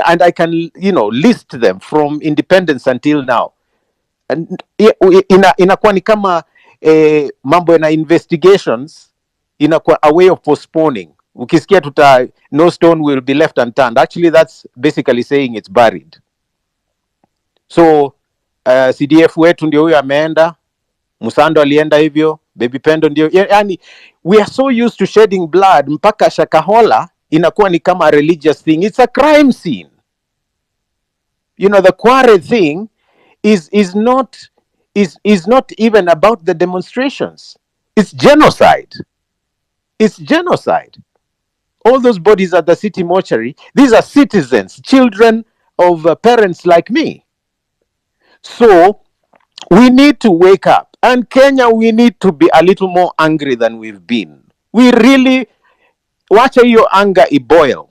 And I can, list them from independence until now. And inakuwa ni kama mambo na investigations, inakuwa a way of postponing. Ukisikia no stone will be left unturned. Actually, that's basically saying it's buried. So CDF wetu ndio huyo ameenda, Musando alienda hivyo, Baby Pendo ndio. Yani, we are so used to shedding blood mpaka Shakahola inakuwa ni kama a religious thing. It's a crime scene. You know, the Kware thing is not even about the demonstrations. It's genocide. It's genocide. All those bodies at the city mortuary, these are citizens, children of parents like me. So we need to wake up. And Kenya, we need to be a little more angry than we've been. We really, wacha hiyo anger iboil.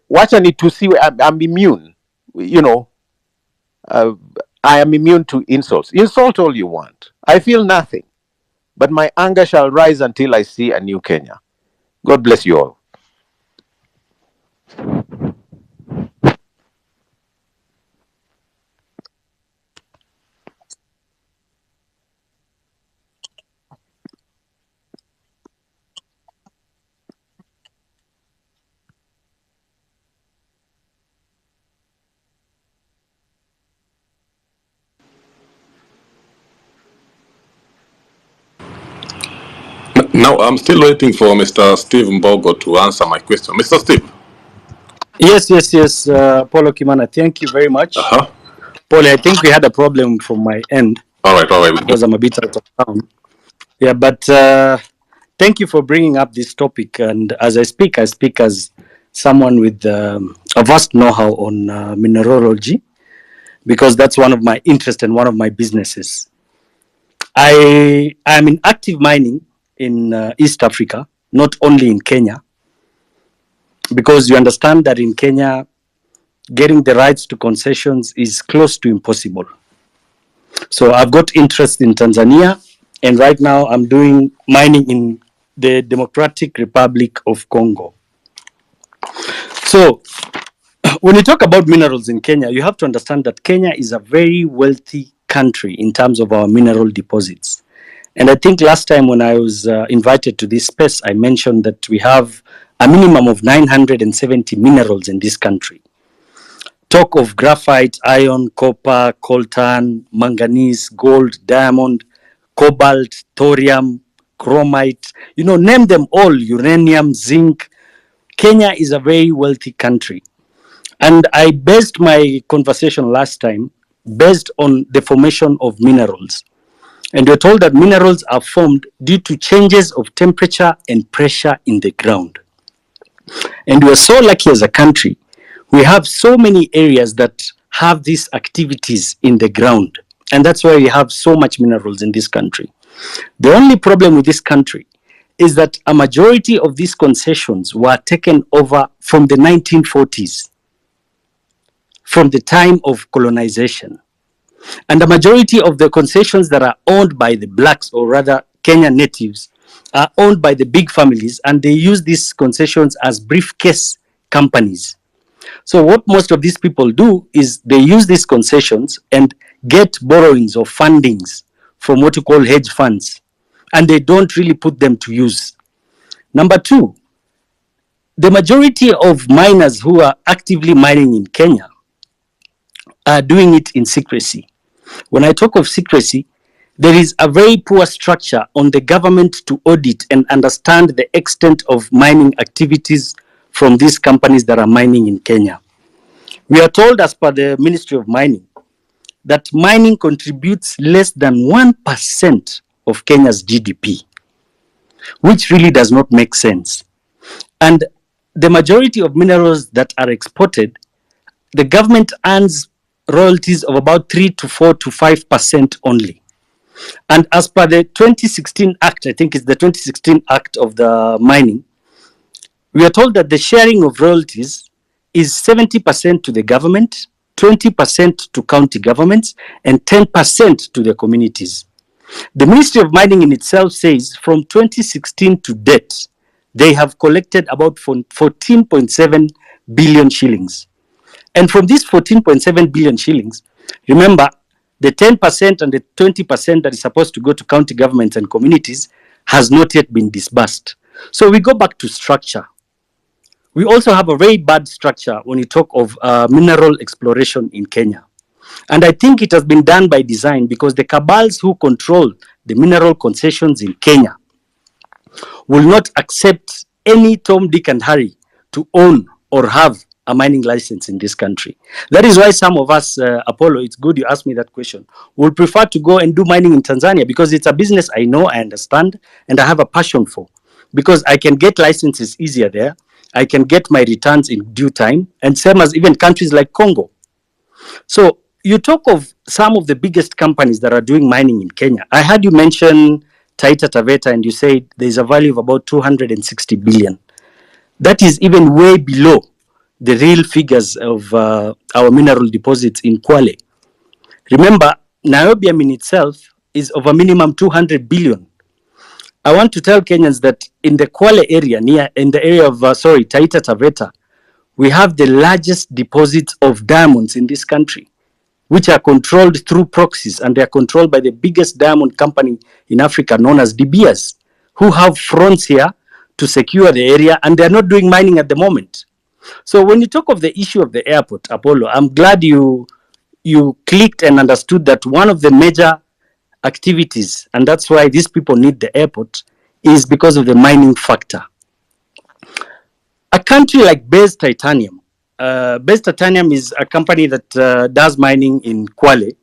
Wacha nitusiwe, I'm immune. You know, I am immune to insults. Insult all you want. I feel nothing. But my anger shall rise until I see a new Kenya. God bless you all. Now, I'm still waiting for Mr. Steve Mbogo to answer my question. Mr. Steve. Yes, Paulo Kimana, thank you very much. Paulo, I think we had a problem from my end. All right. Because I'm a bit out of town. Yeah, but thank you for bringing up this topic. And as I speak as someone with a vast know-how on mineralogy, because that's one of my interests and one of my businesses. I am in active mining in East Africa, not only in Kenya, because you understand that in Kenya, getting the rights to concessions is close to impossible. So I've got interest in Tanzania, and right now I'm doing mining in the Democratic Republic of Congo. So when you talk about minerals in Kenya, you have to understand that Kenya is a very wealthy country in terms of our mineral deposits. And I think last time when I was invited to this space, I mentioned that we have a minimum of 970 minerals in this country. Talk of graphite, iron, copper, coltan, manganese, gold, diamond, cobalt, thorium, chromite, name them all, uranium, zinc. Kenya is a very wealthy country. And I based my conversation last time based on the formation of minerals. And we're told that minerals are formed due to changes of temperature and pressure in the ground. And we're so lucky as a country, we have so many areas that have these activities in the ground. And that's why we have so much minerals in this country. The only problem with this country is that a majority of these concessions were taken over from the 1940s, from the time of colonization. And the majority of the concessions that are owned by the blacks, or rather Kenyan natives, are owned by the big families, and they use these concessions as briefcase companies. So what most of these people do is they use these concessions and get borrowings or fundings from what you call hedge funds, and they don't really put them to use. Number two, the majority of miners who are actively mining in Kenya are doing it in secrecy. When I talk of secrecy, there is a very poor structure on the government to audit and understand the extent of mining activities from these companies that are mining in Kenya. We are told, as per the Ministry of Mining, that mining contributes less than 1% of Kenya's GDP, which really does not make sense. And the majority of minerals that are exported, the government earns royalties of about 3 to 4 to 5% only. And as per the 2016 Act, I think it's the 2016 Act of the mining, we are told that the sharing of royalties is 70% to the government, 20% to county governments, and 10% to the communities. The Ministry of Mining in itself says from 2016 to date, they have collected about 14.7 billion shillings. And from these 14.7 billion shillings, remember, the 10% and the 20% that is supposed to go to county governments and communities has not yet been disbursed. So we go back to structure. We also have a very bad structure when you talk of mineral exploration in Kenya. And I think it has been done by design because the cabals who control the mineral concessions in Kenya will not accept any Tom, Dick, and Harry to own or have a mining license in this country. That is why some of us, Apollo, it's good you asked me that question, will prefer to go and do mining in Tanzania because it's a business I know, I understand, and I have a passion for. Because I can get licenses easier there, I can get my returns in due time, and same as even countries like Congo. So you talk of some of the biggest companies that are doing mining in Kenya. I heard you mention Taita Taveta, and you said there's a value of about 260 billion. That is even way below the real figures of our mineral deposits in Kwale. Remember, niobium in itself is of a minimum 200 billion. I want to tell Kenyans that in the Kwale area, in the area of, Taita Taveta, we have the largest deposits of diamonds in this country, which are controlled through proxies, and they are controlled by the biggest diamond company in Africa known as De Beers, who have fronts here to secure the area, and they're not doing mining at the moment. So when you talk of the issue of the airport, Apollo, I'm glad you clicked and understood that one of the major activities, and that's why these people need the airport, is because of the mining factor. A country like Base Titanium is a company that does mining in Kwale.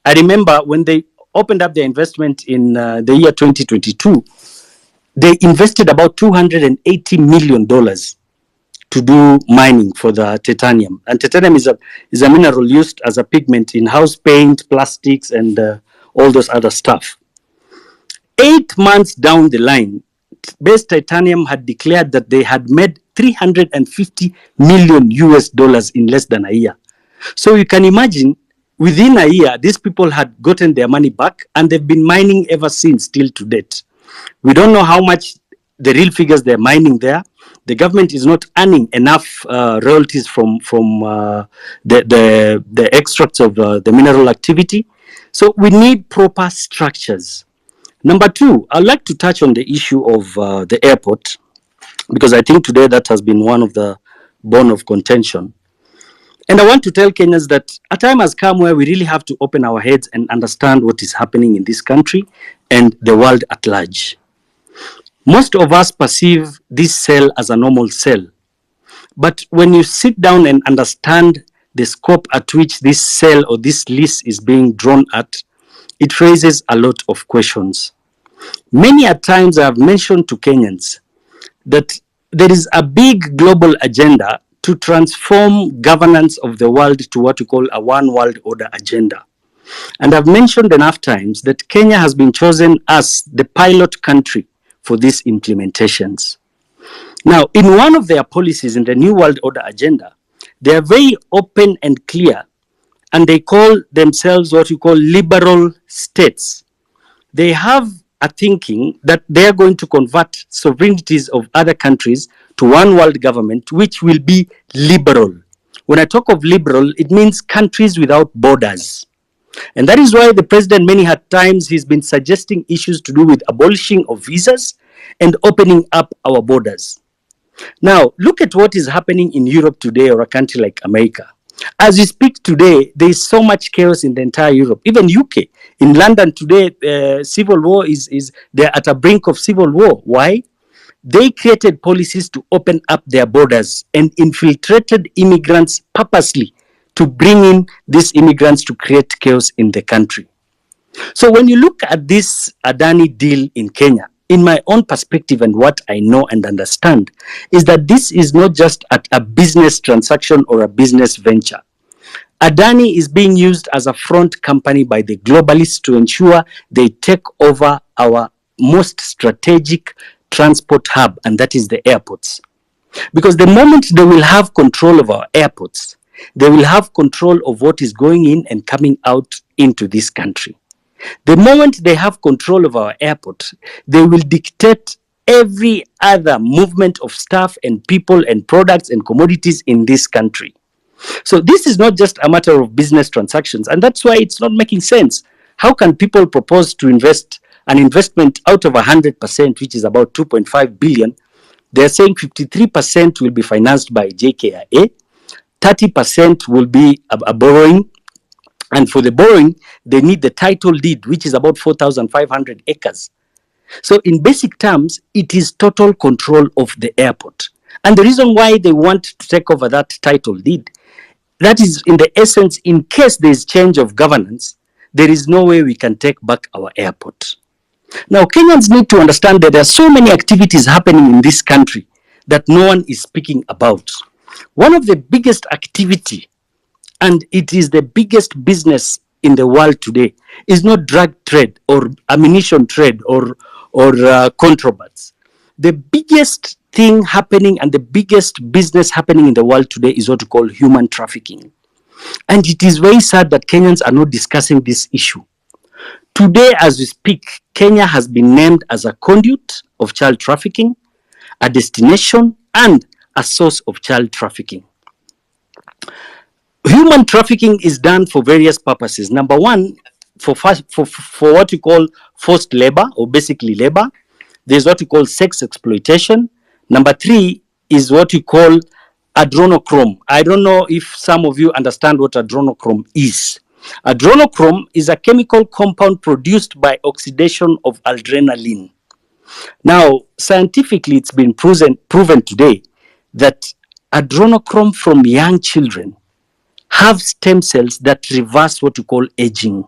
I remember when they opened up their investment in the year 2022, they invested about $280 million to do mining for the titanium. And titanium is a mineral used as a pigment in house paint, plastics, and all those other stuff. 8 months down the line, Base Titanium had declared that they had made $350 million in less than a year. So you can imagine, within a year, these people had gotten their money back, and they've been mining ever since, till to date. We don't know how much the real figures they're mining there. The government is not earning enough royalties from the extracts of the mineral activity. So we need proper structures. Number two, I'd like to touch on the issue of the airport, because I think today that has been one of the bone of contention. And I want to tell Kenyans that a time has come where we really have to open our heads and understand what is happening in this country and the world at large. Most of us perceive this cell as a normal cell. But when you sit down and understand the scope at which this cell or this list is being drawn at, it raises a lot of questions. Many a times I have mentioned to Kenyans that there is a big global agenda to transform governance of the world to what we call a one world order agenda. And I've mentioned enough times that Kenya has been chosen as the pilot country for these implementations. Now, in one of their policies in the New World Order agenda, they are very open and clear, and they call themselves what we call liberal states. They have a thinking that they are going to convert sovereignties of other countries to one world government, which will be liberal. When I talk of liberal, it means countries without borders. And that is why the president many times he's been suggesting issues to do with abolishing of visas and opening up our borders. Now, look at what is happening in Europe today, or a country like America. As we speak today, there is so much chaos in the entire Europe, even UK. In London today, civil war they're at a brink of civil war. Why? They created policies to open up their borders and infiltrated immigrants purposely to bring in these immigrants to create chaos in the country. So when you look at this Adani deal in Kenya, in my own perspective and what I know and understand, is that this is not just a business transaction or a business venture. Adani is being used as a front company by the globalists to ensure they take over our most strategic transport hub, and that is the airports. Because the moment they will have control of our airports, they will have control of what is going in and coming out into this country. The moment they have control of our airport, they will dictate every other movement of staff and people and products and commodities in this country. So this is not just a matter of business transactions, and that's why it's not making sense. How can people propose to invest an investment out of 100%, which is about 2.5 billion? They're saying 53% will be financed by JKIA, 30% will be a borrowing, And for the borrowing, they need the title deed, which is about 4,500 acres. So in basic terms, it is total control of the airport. And the reason why they want to take over that title deed, that is in the essence, in case there is change of governance, there is no way we can take back our airport. Now, Kenyans need to understand that there are so many activities happening in this country that no one is speaking about. One of the biggest activity, and it is the biggest business in the world today, is not drug trade or ammunition trade or contrabands. The biggest thing happening and the biggest business happening in the world today is what we call human trafficking. And it is very sad that Kenyans are not discussing this issue. Today, as we speak, Kenya has been named as a conduit of child trafficking, a destination, and a source of child trafficking. Human trafficking is done for various purposes. Number one, for what you call forced labor, or basically labor. There's what you call sex exploitation. Number three is what you call adrenochrome. I don't know if some of you understand what adrenochrome is. Adrenochrome is a chemical compound produced by oxidation of adrenaline. Now, scientifically, it's been proven today that adrenochrome from young children have stem cells that reverse what you call aging.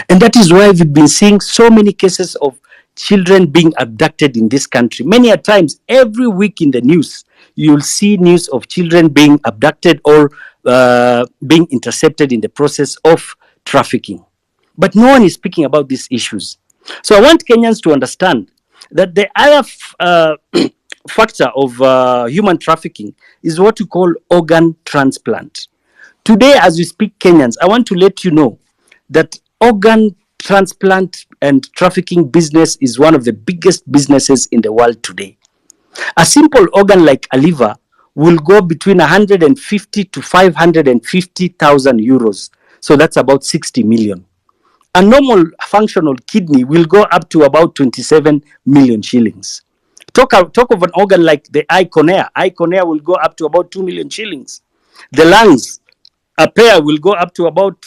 And that is why we've been seeing so many cases of children being abducted in this country. Many a times, every week in the news, you'll see news of children being abducted or being intercepted in the process of trafficking. But no one is speaking about these issues. So I want Kenyans to understand that the other factor of human trafficking is what we call organ transplant. Today, as we speak, Kenyans, I want to let you know that organ transplant and trafficking business is one of the biggest businesses in the world today. A simple organ like a liver will go between 150 to 550,000 euros. So that's about 60 million. A normal functional kidney will go up to about 27 million shillings. Talk of an organ like the eye cornea. Eye cornea will go up to about 2 million shillings. The lungs, a pair will go up to about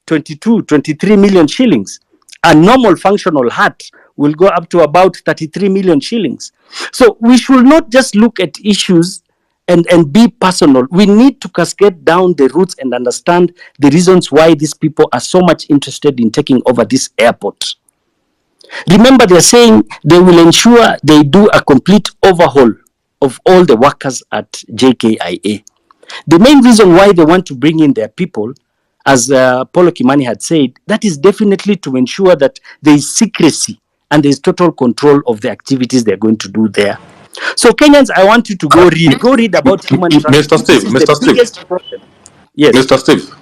22, 23 million shillings. A normal functional heart will go up to about 33 million shillings. So we should not just look at issues and be personal. We need to cascade down the roots and understand the reasons why these people are so much interested in taking over this airport. Remember, they're saying they will ensure they do a complete overhaul of all the workers at JKIA. The main reason why they want to bring in their people, as Paulo Kimani had said, that is definitely to ensure that there is secrecy and there is total control of the activities they're going to do there. So Kenyans, I want you to go read about human trafficking. Mr. Steve. Yes. Mr. Steve.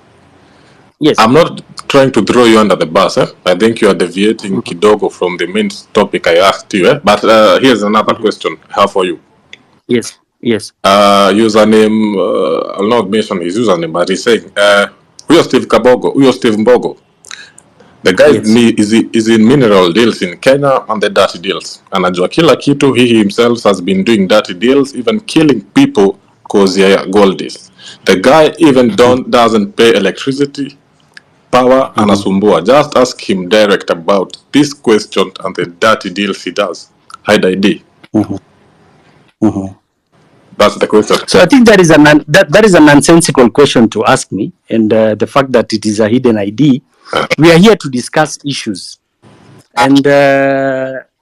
Yes. I'm not trying to throw you under the bus. I think you are deviating kidogo from the main topic I asked you. But here's another question I have for you. Yes. Yes. Username, I'll not mention his username, but he's saying, Uyo Steve Kabogo, Uyo Steve Mbogo. The guy is in mineral deals in Kenya and the dirty deals. Anajua kila kitu, he himself has been doing dirty deals, even killing people because gold deals. The guy even doesn't pay electricity, power, anasumbua. Just ask him direct about this question and the dirty deals he does. Hide ID. That's the question. So I think that is a nonsensical question to ask me, and the fact that it is a hidden ID. We are here to discuss issues, and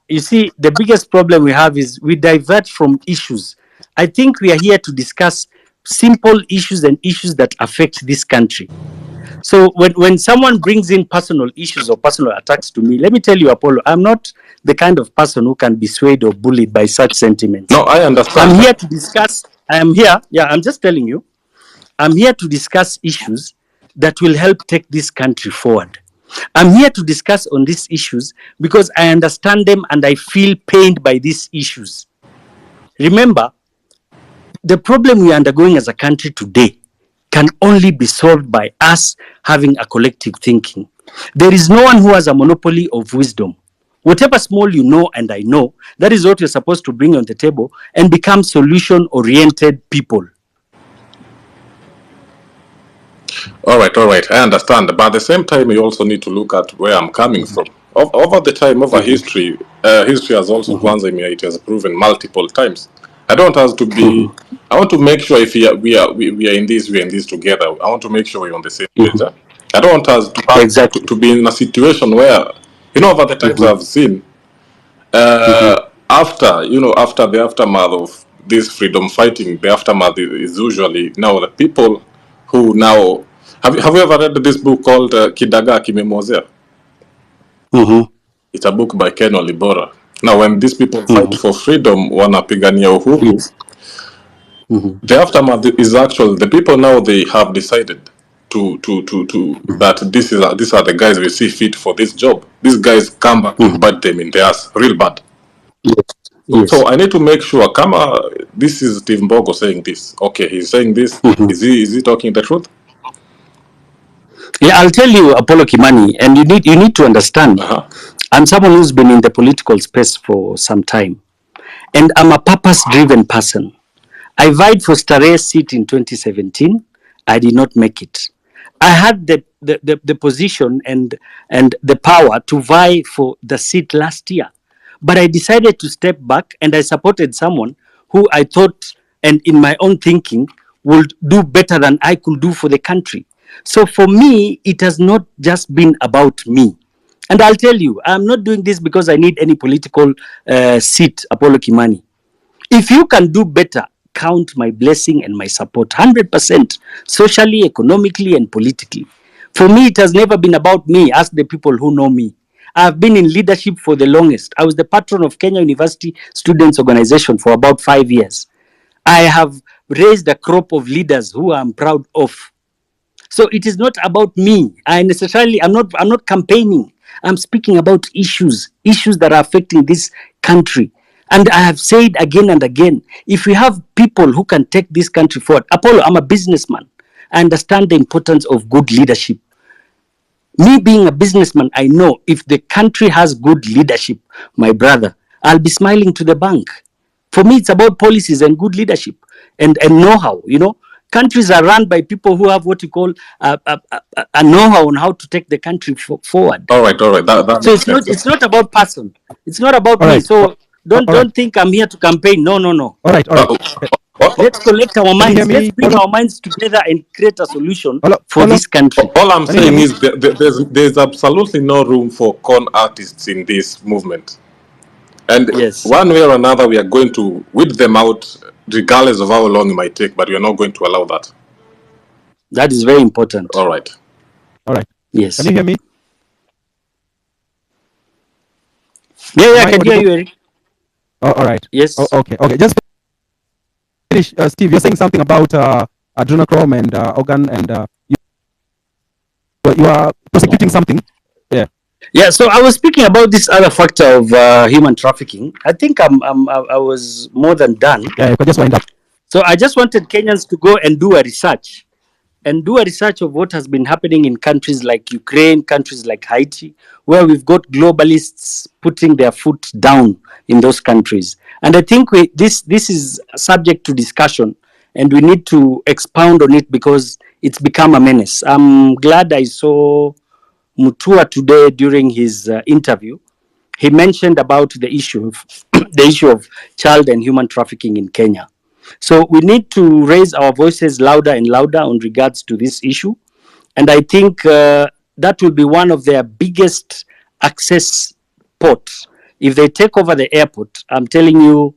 you see, the biggest problem we have is we divert from issues. I think we are here to discuss simple issues and issues that affect this country. So when someone brings in personal issues or personal attacks to me, let me tell you, Apollo, I'm not the kind of person who can be swayed or bullied by such sentiments. No, I understand. I'm here to discuss. I'm just telling you, I'm here to discuss issues that will help take this country forward. I'm here to discuss on these issues because I understand them and I feel pained by these issues. Remember, the problem we are undergoing as a country today can only be solved by us having a collective thinking. There is no one who has a monopoly of wisdom. Whatever small you know and I know, that is what you're supposed to bring on the table and become solution-oriented people. All right, I understand. But at the same time, you also need to look at where I'm coming from. Over the time, over history, history has also, Kwanzaa, it has proven multiple times. I don't have to be. I want to make sure if we are in this, we are in this together. I want to make sure we're on the same page. Huh? I don't want us to have Exactly. to be in a situation where, over the times I've seen, after the aftermath of this freedom fighting, the aftermath is usually now the people who now have you ever read this book called Kidaga Kimemwozea? It's a book by Ken Olibora. Now, when these people fight for freedom, wanapigania uhuru, Yes. the aftermath is actually the people now they have decided to that these are the guys we see fit for this job. These guys come back and bite them in the ass, real bad. Yes. So Yes. I need to make sure, Kama, this is Steve Mbogo saying this. Okay, he's saying this. Is he talking the truth? Yeah, I'll tell you, Apollo Kimani, and you need to understand. Uh-huh. I'm someone who's been in the political space for some time, and I'm a purpose-driven person. I vied for Stare's seat in 2017. I did not make it. I had the position and the power to vie for the seat last year. But I decided to step back and I supported someone who I thought and in my own thinking would do better than I could do for the country. So for me, it has not just been about me. And I'll tell you, I'm not doing this because I need any political seat, Apollo Kimani. If you can do better, count my blessing and my support 100%, socially, economically, and politically. For me, it has never been about me. Ask the people who know me. I've been in leadership for the longest. I was the patron of Kenya University Students Organization for about 5 years. I have raised a crop of leaders who I'm proud of. So it is not about me. I'm not campaigning. I'm speaking about issues that are affecting this country. And I have said again and again, if we have people who can take this country forward, Apollo, I'm a businessman. I understand the importance of good leadership. Me being a businessman, I know if the country has good leadership, my brother, I'll be smiling to the bank. For me, it's about policies and good leadership and know-how. Countries are run by people who have what you call a know-how on how to take the country forward. All right. That So makes sense. it's not about person. It's not about All me. right. So All right. don't think I'm here to campaign. No. All right. Let's collect our Can you hear minds. me, Let's bring Paulo? our minds together and create a solution Paulo? for this country. All I'm Can you hear saying me? is there's absolutely no room for con artists in this movement. And Yes, one way or another, we are going to weed them out, regardless of how long it might take. But we are not going to allow that. that is very important. All right. All right. Yes. Can you hear me? Yeah, Am I I can hear audible? you, Eric. Oh, all right. Yes. Okay. Just finish, Steve. You're saying something about adrenochrome and organ, and you are prosecuting something. Yeah. Yeah, so I was speaking about this other factor of human trafficking. I think I was more than done. Yeah. You can just wind up. So I just wanted Kenyans to go and do a research of what has been happening in countries like Ukraine, countries like Haiti, where we've got globalists putting their foot down in those countries. And I think this is subject to discussion, and we need to expound on it because it's become a menace. I'm glad I saw Mutua today during his interview. He mentioned about the issue of the issue of child and human trafficking in Kenya. So we need to raise our voices louder and louder on regards to this issue. And I think that will be one of their biggest access ports. If they take over the airport, I'm telling you,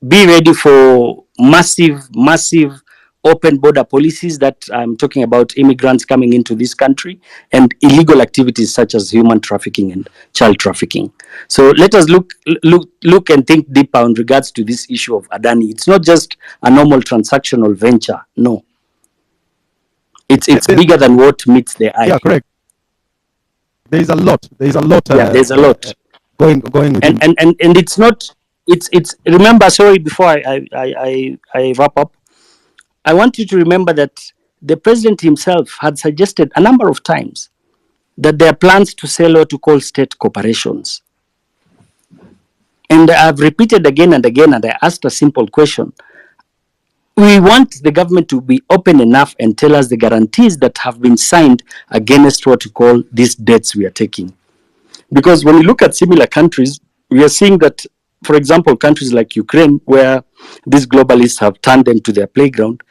be ready for massive open border policies that I'm talking about immigrants coming into this country and illegal activities such as human trafficking and child trafficking. So let us look and think deeper on regards to this issue of Adani. It's not just a normal transactional venture. No. It's bigger than what meets the eye. Yeah, correct. There is a lot. There's a lot. Going within. And it's not it's remember, sorry, before I wrap up, I want you to remember that the president himself had suggested a number of times that there are plans to sell what to call state corporations. And I've repeated again and again, and I asked a simple question. we want the government to be open enough and tell us the guarantees that have been signed against what we call these debts we are taking. Because when we look at similar countries, we are seeing that, for example, countries like Ukraine, where these globalists have turned them to their playground,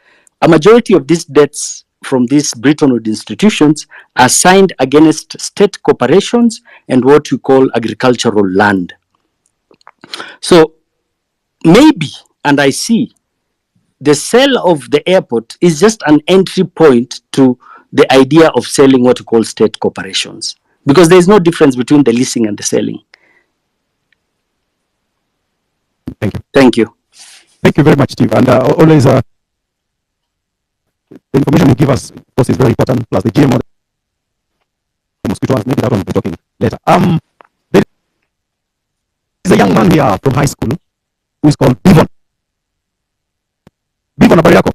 a majority of these debts from these Bretton Woods institutions are signed against state corporations and what we call agricultural land. So maybe, and I see, the sale of the airport is just an entry point to the idea of selling what we call state corporations, because there is no difference between the leasing and the selling. Thank you. Thank you. Thank you very much, Steve. And always, the information you give us, of course, is very important. Plus the GMO, the mosquito, maybe that one we'll be talking later. There is a young man here from high school who is called Bivon. Bivon, habari yako?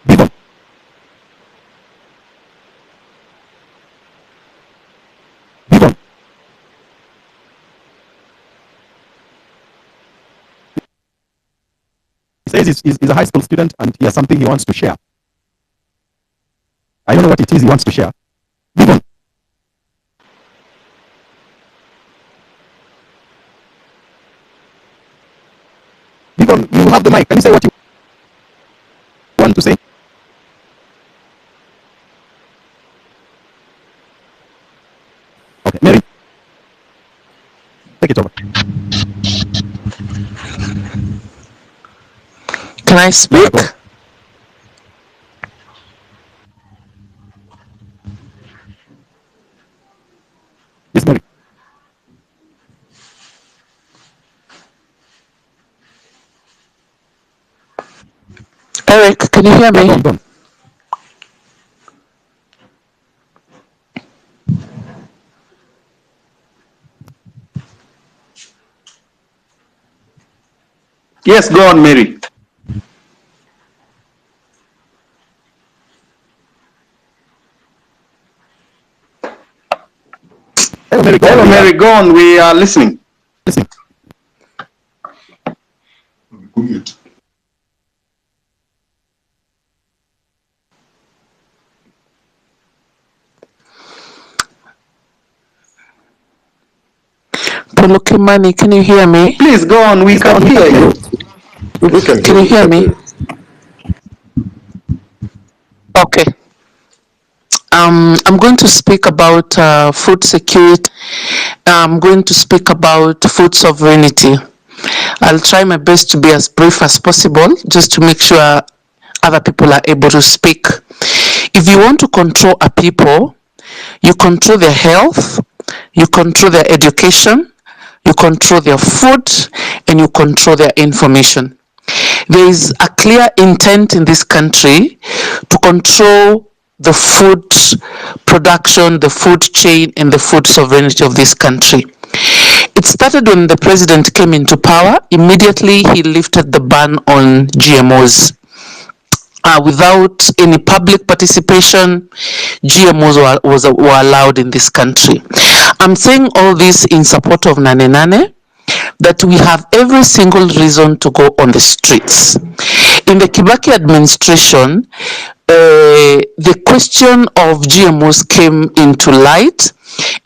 Bivon. Bivon. He says he's a high school student and he has something he wants to share. I don't know what it is he wants to share. Bivon. Bivon, you have the mic. Can you say what you want to say? Okay, Mary, take it over. Can I speak? Yeah, yes, Mary. Eric, can you hear me? Go on. Yes, go on, Mary. Hello, Mary. Hello, Mary, go on. We are listening. Listen. Money, can you hear me? Please go on. We can hear you. Can you hear me? Okay. I'm going to speak about food security. I'm going to speak about food sovereignty. I'll try my best to be as brief as possible, just to make sure other people are able to speak. If you want to control a people, you control their health, you control their education, you control their food, and you control their information. There is a clear intent in this country to control the food production, the food chain, and the food sovereignty of this country. It started when the president came into power. Immediately, he lifted the ban on GMOs. Without any public participation, GMOs were allowed in this country. I'm saying all this in support of Nane, that we have every single reason to go on the streets. In the Kibaki administration, the question of GMOs came into light,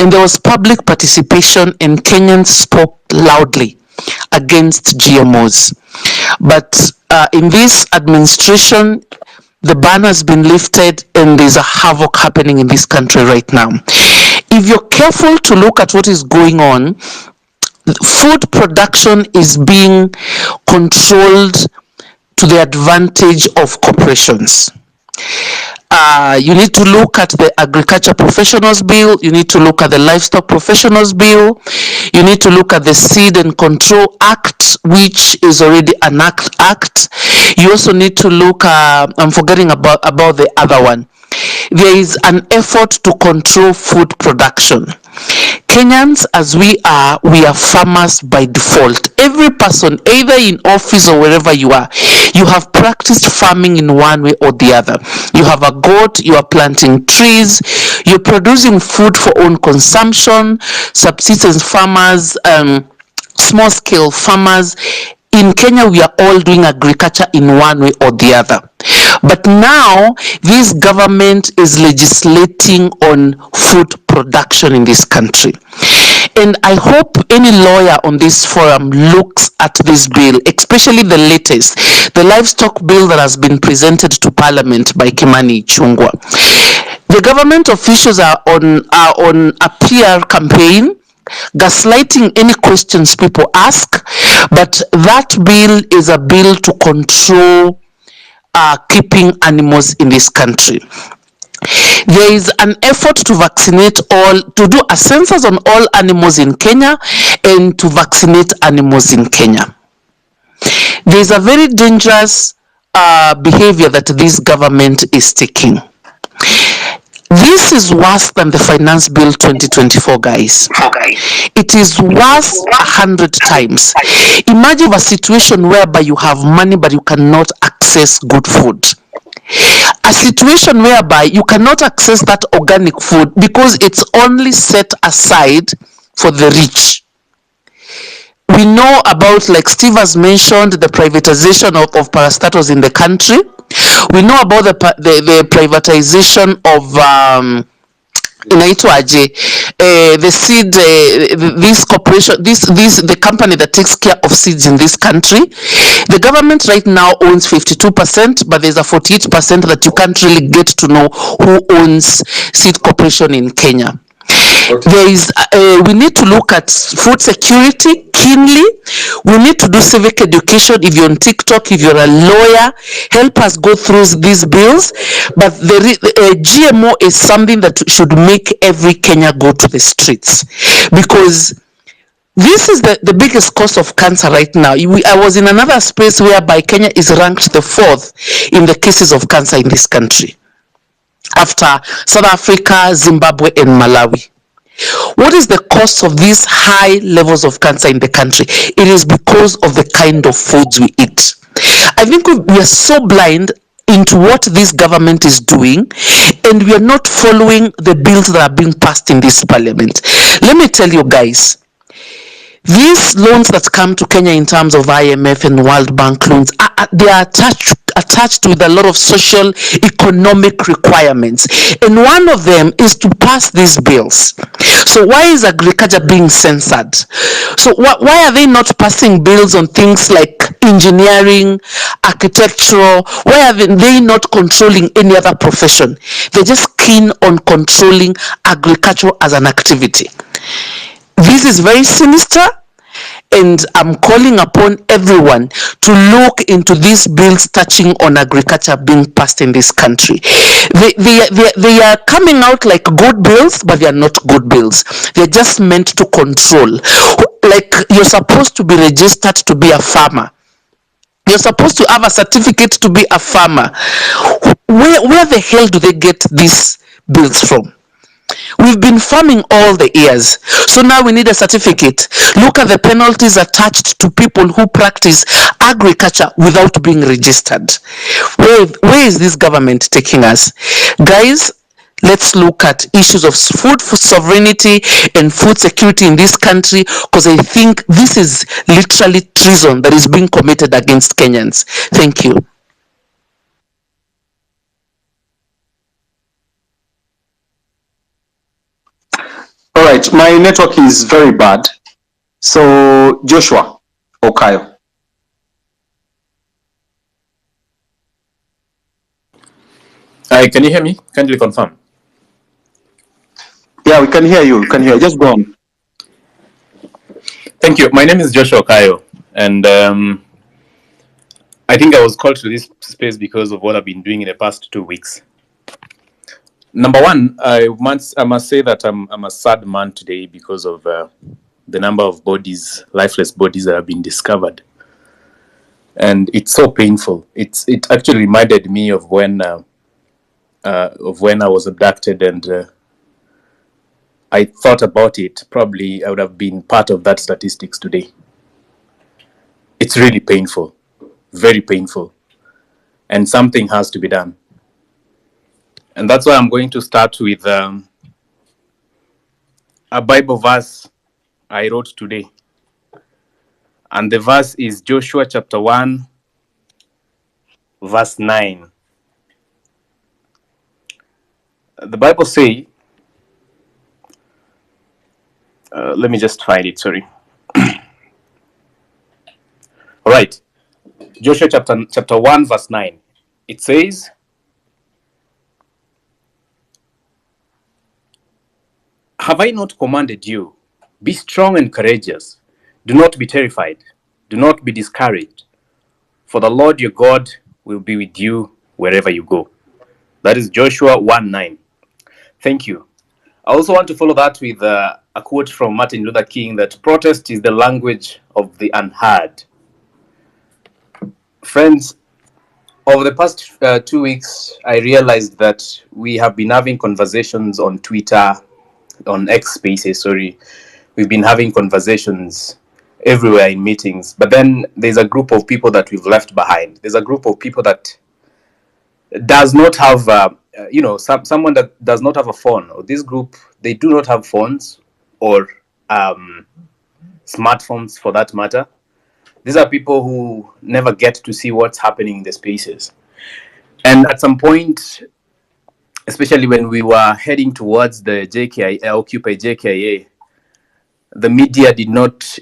and there was public participation, and Kenyans spoke loudly against GMOs. But in this administration, the ban has been lifted, and there's a havoc happening in this country right now. If you're careful to look at what is going on, food production is being controlled to the advantage of corporations. You need to look at the Agriculture Professionals Bill, you need to look at the Livestock Professionals Bill, you need to look at the Seed and Control Act, which is already an act. You also need to look, I'm forgetting about the other one. There is an effort to control food production. Kenyans, as we are farmers by default. Every person, either in office or wherever you are, you have practiced farming in one way or the other. You have a goat, you are planting trees, you're producing food for own consumption, subsistence farmers, small scale farmers. In Kenya, we are all doing agriculture in one way or the other. But now, this government is legislating on food production in this country. And I hope any lawyer on this forum looks at this bill, especially the latest, the livestock bill that has been presented to Parliament by Kimani Ichung'wah. The government officials are on a PR campaign, gaslighting any questions people ask, but that bill is a bill to control keeping animals in this country. There is an effort to vaccinate to do a census on all animals in Kenya and to vaccinate animals in Kenya. There is a very dangerous behavior that this government is taking. This is worse than the Finance Bill 2024, guys. It is worse 100 times. Imagine a situation whereby you have money but you cannot access good food. A situation whereby you cannot access that organic food because it's only set aside for the rich. We know about, like Steve has mentioned, the privatization of parastatals in the country. We know about the privatization of the seed, this corporation, the company that takes care of seeds in this country. The government right now owns 52%, but there's a 48% that you can't really get to know who owns seed corporation in Kenya. Okay. There is, we need to look at food security keenly. We need to do civic education. If you're on TikTok, if you're a lawyer, help us go through these bills. But the GMO is something that should make every Kenya go to the streets, because this is the biggest cause of cancer right now. I was in another space whereby Kenya is ranked the 4th in the cases of cancer in this country, after South Africa, Zimbabwe, and Malawi. What is the cause of these high levels of cancer in the country? It is because of the kind of foods we eat. I think we are so blind into what this government is doing, and we are not following the bills that are being passed in this parliament. Let me tell you guys, these loans that come to Kenya in terms of IMF and World Bank loans, they are attached with a lot of social economic requirements, and one of them is to pass these bills. So why is agriculture being censored? So why are they not passing bills on things like engineering, architectural? Why are they not controlling any other profession? They're just keen on controlling agriculture as an activity. This is very sinister, and I'm calling upon everyone to look into these bills touching on agriculture being passed in this country. They are coming out like good bills, but they are not good bills. They're just meant to control. Like, you're supposed to be registered to be a farmer. You're supposed to have a certificate to be a farmer. Where the hell do they get these bills from? We've been farming all the years, so now we need a certificate. Look at the penalties attached to people who practice agriculture without being registered. Where is this government taking us? Guys, let's look at issues of food sovereignty and food security in this country, because I think this is literally treason that is being committed against Kenyans. Thank you. All right, my network is very bad. So Joshua Okayo. Hi, can you hear me? Can you confirm? Yeah, we can hear you. We can hear you. Just go on. Thank you. My name is Joshua Okayo, and I think I was called to this space because of what I've been doing in the past 2 weeks. Number one, I must say that I'm a sad man today because of the number of bodies, lifeless bodies that have been discovered, and it's so painful. It actually reminded me of when I was abducted, and I thought about it, probably I would have been part of that statistics today. It's really painful, very painful, and something has to be done. And that's why I'm going to start with a Bible verse I wrote today. And the verse is Joshua chapter 1, verse 9. The Bible says, let me just find it, sorry. All right, Joshua chapter 1, verse 9. It says, have I not commanded you? Be strong and courageous. Do not be terrified. Do not be discouraged. For the Lord your God will be with you wherever you go. That is Joshua 1:9. Thank you. I also want to follow that with a quote from Martin Luther King that protest is the language of the unheard. Friends, over the past 2 weeks, I realized that we have been having conversations on Twitter, on X Spaces, sorry. We've been having conversations everywhere in meetings, but then there's a group of people that we've left behind. There's a group of people that does not have, someone that does not have a phone. Or this group, they do not have phones or smartphones for that matter. These are people who never get to see what's happening in the spaces. And at some point, especially when we were heading towards the Occupy JKIA, the media did not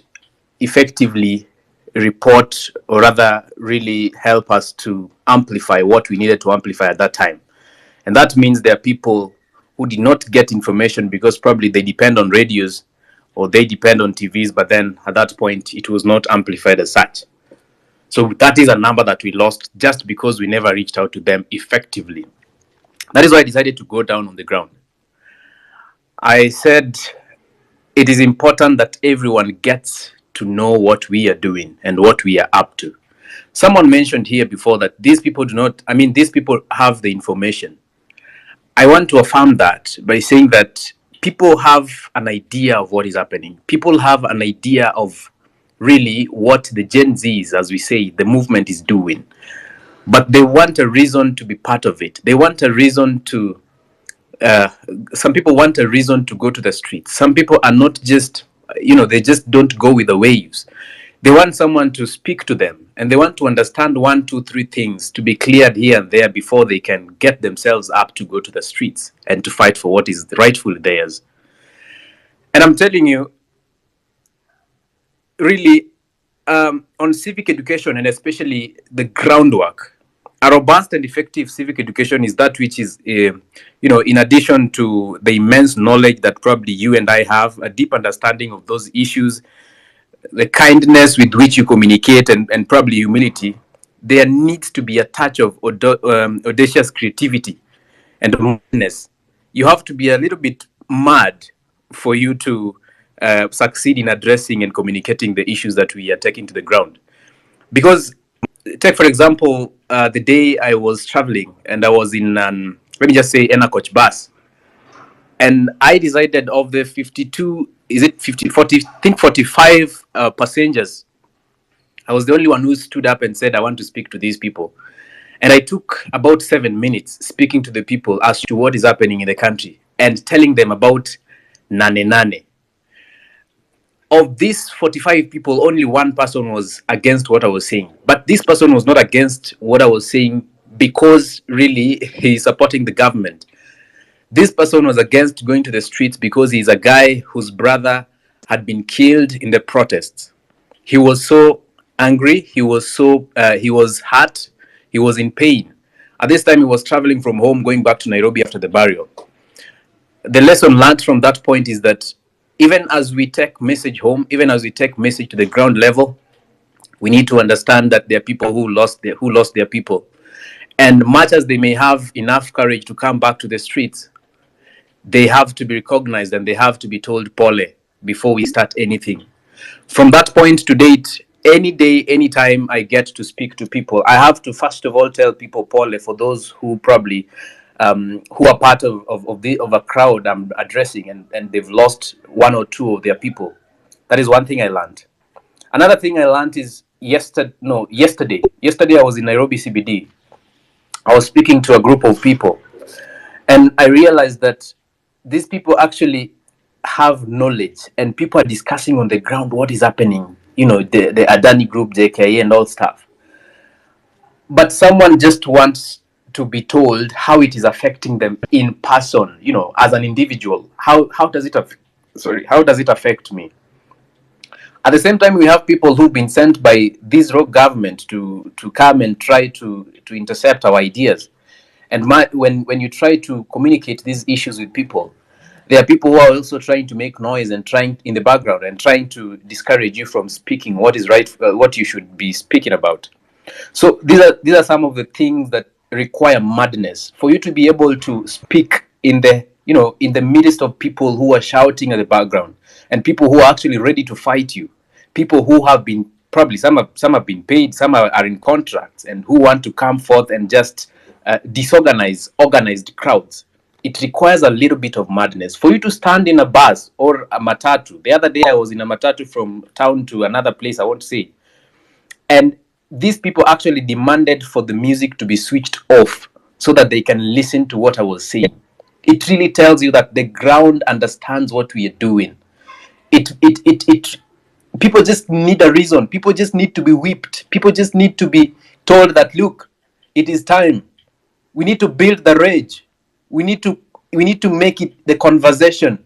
effectively report, or rather really help us to amplify what we needed to amplify at that time. And that means there are people who did not get information because probably they depend on radios or they depend on TVs, but then at that point it was not amplified as such. So that is a number that we lost just because we never reached out to them effectively. That is why I decided to go down on the ground. I said it is important that everyone gets to know what we are doing and what we are up to. Someone mentioned here before that these people these people have the information. I want to affirm that by saying that people have an idea of what is happening. People have an idea of really what the GENZS, as we say, the movement is doing. But they want a reason to be part of it. They want a reason to, some people want a reason to go to the streets. Some people are not just, they just don't go with the waves. They want someone to speak to them, and they want to understand 1, 2, 3 things to be cleared here and there before they can get themselves up to go to the streets and to fight for what is rightfully theirs. And I'm telling you, really, on civic education, and especially the groundwork, a robust and effective civic education is that which is, in addition to the immense knowledge that probably you and I have, a deep understanding of those issues, the kindness with which you communicate, and probably humility, there needs to be a touch of audacious creativity and awareness. You have to be a little bit mad for you to succeed in addressing and communicating the issues that we are taking to the ground. Because, take for example, the day I was traveling and I was in, let me just say, Coach bus. And I decided of the 52, is it 50, 40, I think 45 passengers, I was the only one who stood up and said, I want to speak to these people. And I took about 7 minutes speaking to the people as to what is happening in the country and telling them about Nane. Of these 45 people, only one person was against what I was saying. But this person was not against what I was saying because really he's supporting the government. This person was against going to the streets because he's a guy whose brother had been killed in the protests. He was so angry, he was hurt, he was in pain. At this time, he was traveling from home, going back to Nairobi after the burial. The lesson learned from that point is that even as we take message home, even as we take message to the ground level, we need to understand that there are people who lost their people. And much as they may have enough courage to come back to the streets, they have to be recognized and they have to be told pole before we start anything. From that point to date, any day, anytime I get to speak to people, I have to first of all tell people pole for those who probably who are part of a crowd I'm addressing, and they've lost one or two of their people. That is one thing I learned. Another thing I learned is yesterday. Yesterday I was in Nairobi CBD. I was speaking to a group of people, and I realized that these people actually have knowledge, and people are discussing on the ground what is happening. The Adani group, JKA, and all stuff. But someone just wants to be told how it is affecting them in person. As an individual, how does it how does it affect me? At the same time, we have people who've been sent by this rogue government to come and try to intercept our ideas. And when you try to communicate these issues with people, there are people who are also trying to make noise and trying in the background and trying to discourage you from speaking what is right, what you should be speaking about. So these are some of the things that require madness for you to be able to speak in the midst of people who are shouting at the background, and people who are actually ready to fight you, people who have been probably some have been paid, some are in contracts, and who want to come forth and just disorganize organized crowds. It requires a little bit of madness for you to stand in a bus or a matatu. The other day I was in a matatu from town to another place I won't say, and these people actually demanded for the music to be switched off so that they can listen to what I was saying. It really tells you that the ground understands what we are doing. It people just need a reason. People just need to be whipped. People just need to be told that, look, it is time. We need to build the rage. We need to make it the conversation.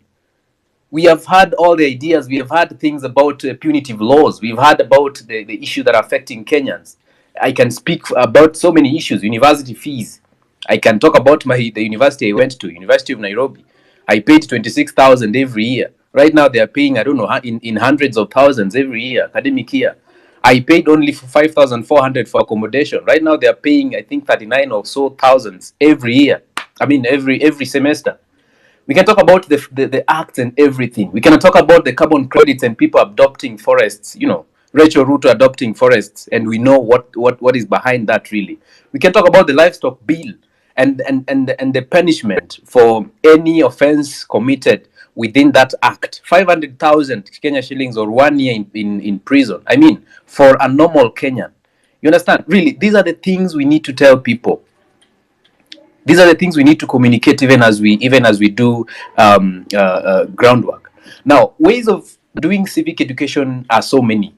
We have had all the ideas. We have had things about punitive laws. We've heard about the issue that are affecting Kenyans. I can speak about so many issues. University fees. I can talk about the university I went to, University of Nairobi. I paid 26,000 every year. Right now they are paying, I don't know, in hundreds of thousands every year, academic year. I paid only for 5,400 for accommodation. Right now they are paying, I think, 39 or so thousands every year. I mean, every semester. We can talk about the acts and everything. We can talk about the carbon credits and people adopting forests, Rachel Ruto adopting forests, and we know what is behind that really. We can talk about the livestock bill and the punishment for any offense committed within that act. 500,000 Kenya shillings or 1 year in prison. I mean, for a normal Kenyan. You understand? Really, these are the things we need to tell people. These are the things we need to communicate even as we do groundwork. Now, ways of doing civic education are so many.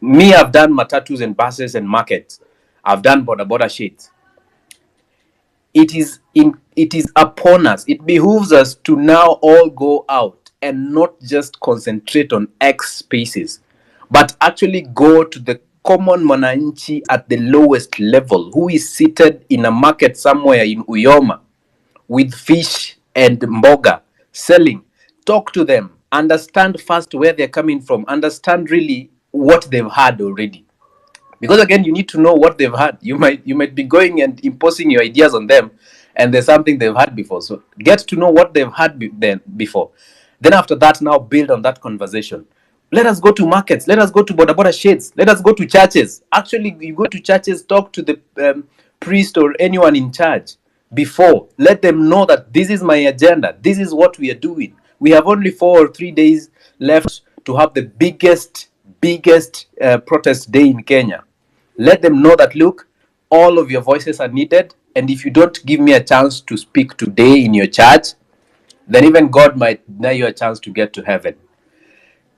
Me, I've done matatus and buses and markets. I've done border shades. It is upon us. It behooves us to now all go out and not just concentrate on X spaces, but actually go to the common mwananchi at the lowest level, who is seated in a market somewhere in Uyoma with fish and mboga selling. Talk to them, understand first where they're coming from, understand really what they've had already. Because again, you need to know what they've had. You might be going and imposing your ideas on them, and there's something they've had before. So get to know what they've had before. Then after that, now build on that conversation. Let us go to markets. Let us go to border shades. Let us go to churches. Actually, you go to churches, talk to the priest or anyone in charge before. Let them know that this is my agenda. This is what we are doing. We have only 4 or 3 days left to have the biggest protest day in Kenya. Let them know that, look, all of your voices are needed, and if you don't give me a chance to speak today in your church, then even God might deny you a chance to get to heaven.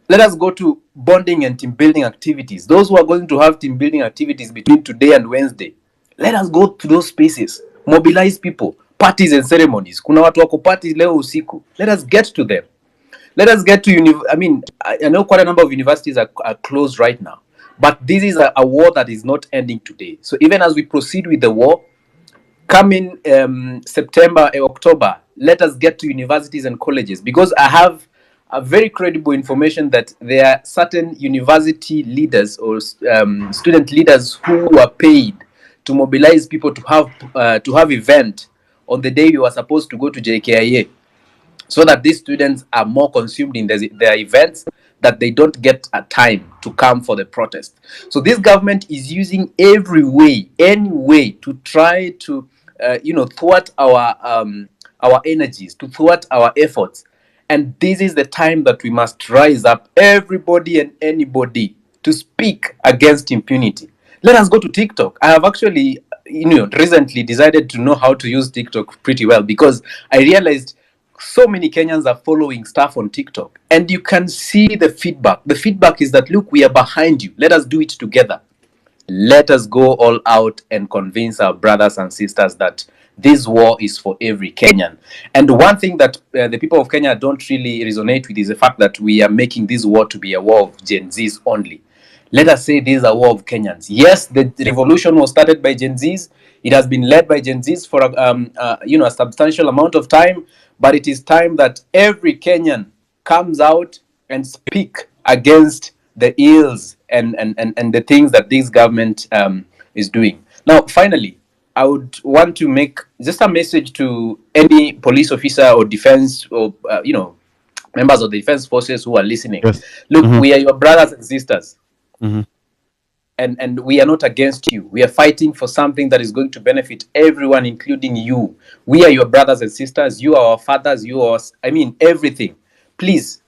Let us go to bonding and team building activities. Those who are going to have team building activities between today and Wednesday, let us go to those spaces. Mobilize people. Parties and ceremonies. Kuna watu wako parties leo usiku. Let us get to them. Let us get to I know quite a number of universities are closed right now, but this is a war that is not ending today. So even as we proceed with the war, coming September, October, let us get to universities and colleges, because I have a very credible information that there are certain university leaders or student leaders who are paid to mobilize people to have event on the day you are supposed to go to JKIA, so that these students are more consumed in their events, that they don't get a time to come for the protest. So this government is using any way to try to thwart our energies, to thwart our efforts. And this is the time that we must rise up, everybody and anybody, to speak against impunity. Let us go to TikTok. I have actually, recently decided to know how to use TikTok pretty well, because I realized so many Kenyans are following stuff on TikTok, and you can see the feedback. The feedback is that, look, we are behind you. Let us do it together. Let us go all out and convince our brothers and sisters that this war is for every Kenyan. And one thing that the people of Kenya don't really resonate with is the fact that we are making this war to be a war of Gen Zs only. Let us say this is a war of Kenyans. Yes, the revolution was started by Gen Zs. It has been led by Gen Zs for a substantial amount of time, but it is time that every Kenyan comes out and speak against the ills and the things that this government is doing. Now, finally, I would want to make just a message to any police officer or defense or members of the defense forces who are listening. Yes. Look, we are your brothers and sisters. Mm-hmm. And we are not against you. We are fighting for something that is going to benefit everyone, including you. We are your brothers and sisters. You are our fathers. You are, everything. Please,